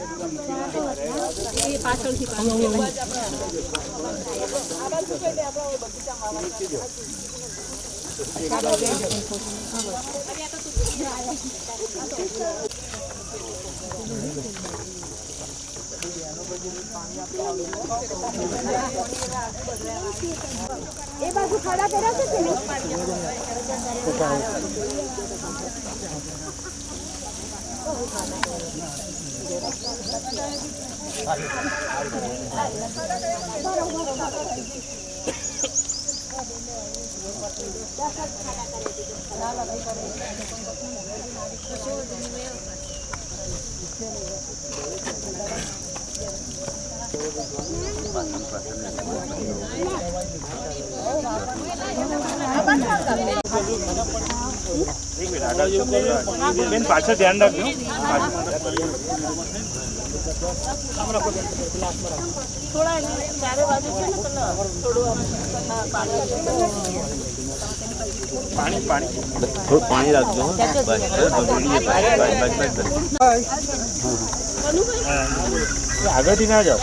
એ બાજુ ખાડા કર્યા છે ને બેન પાછળ ધ્યાન રાખજો. થોડા ચારે બાજુ છે ને થોડું થોડું પાણી રાખજો. આગળથી ના જાઓ.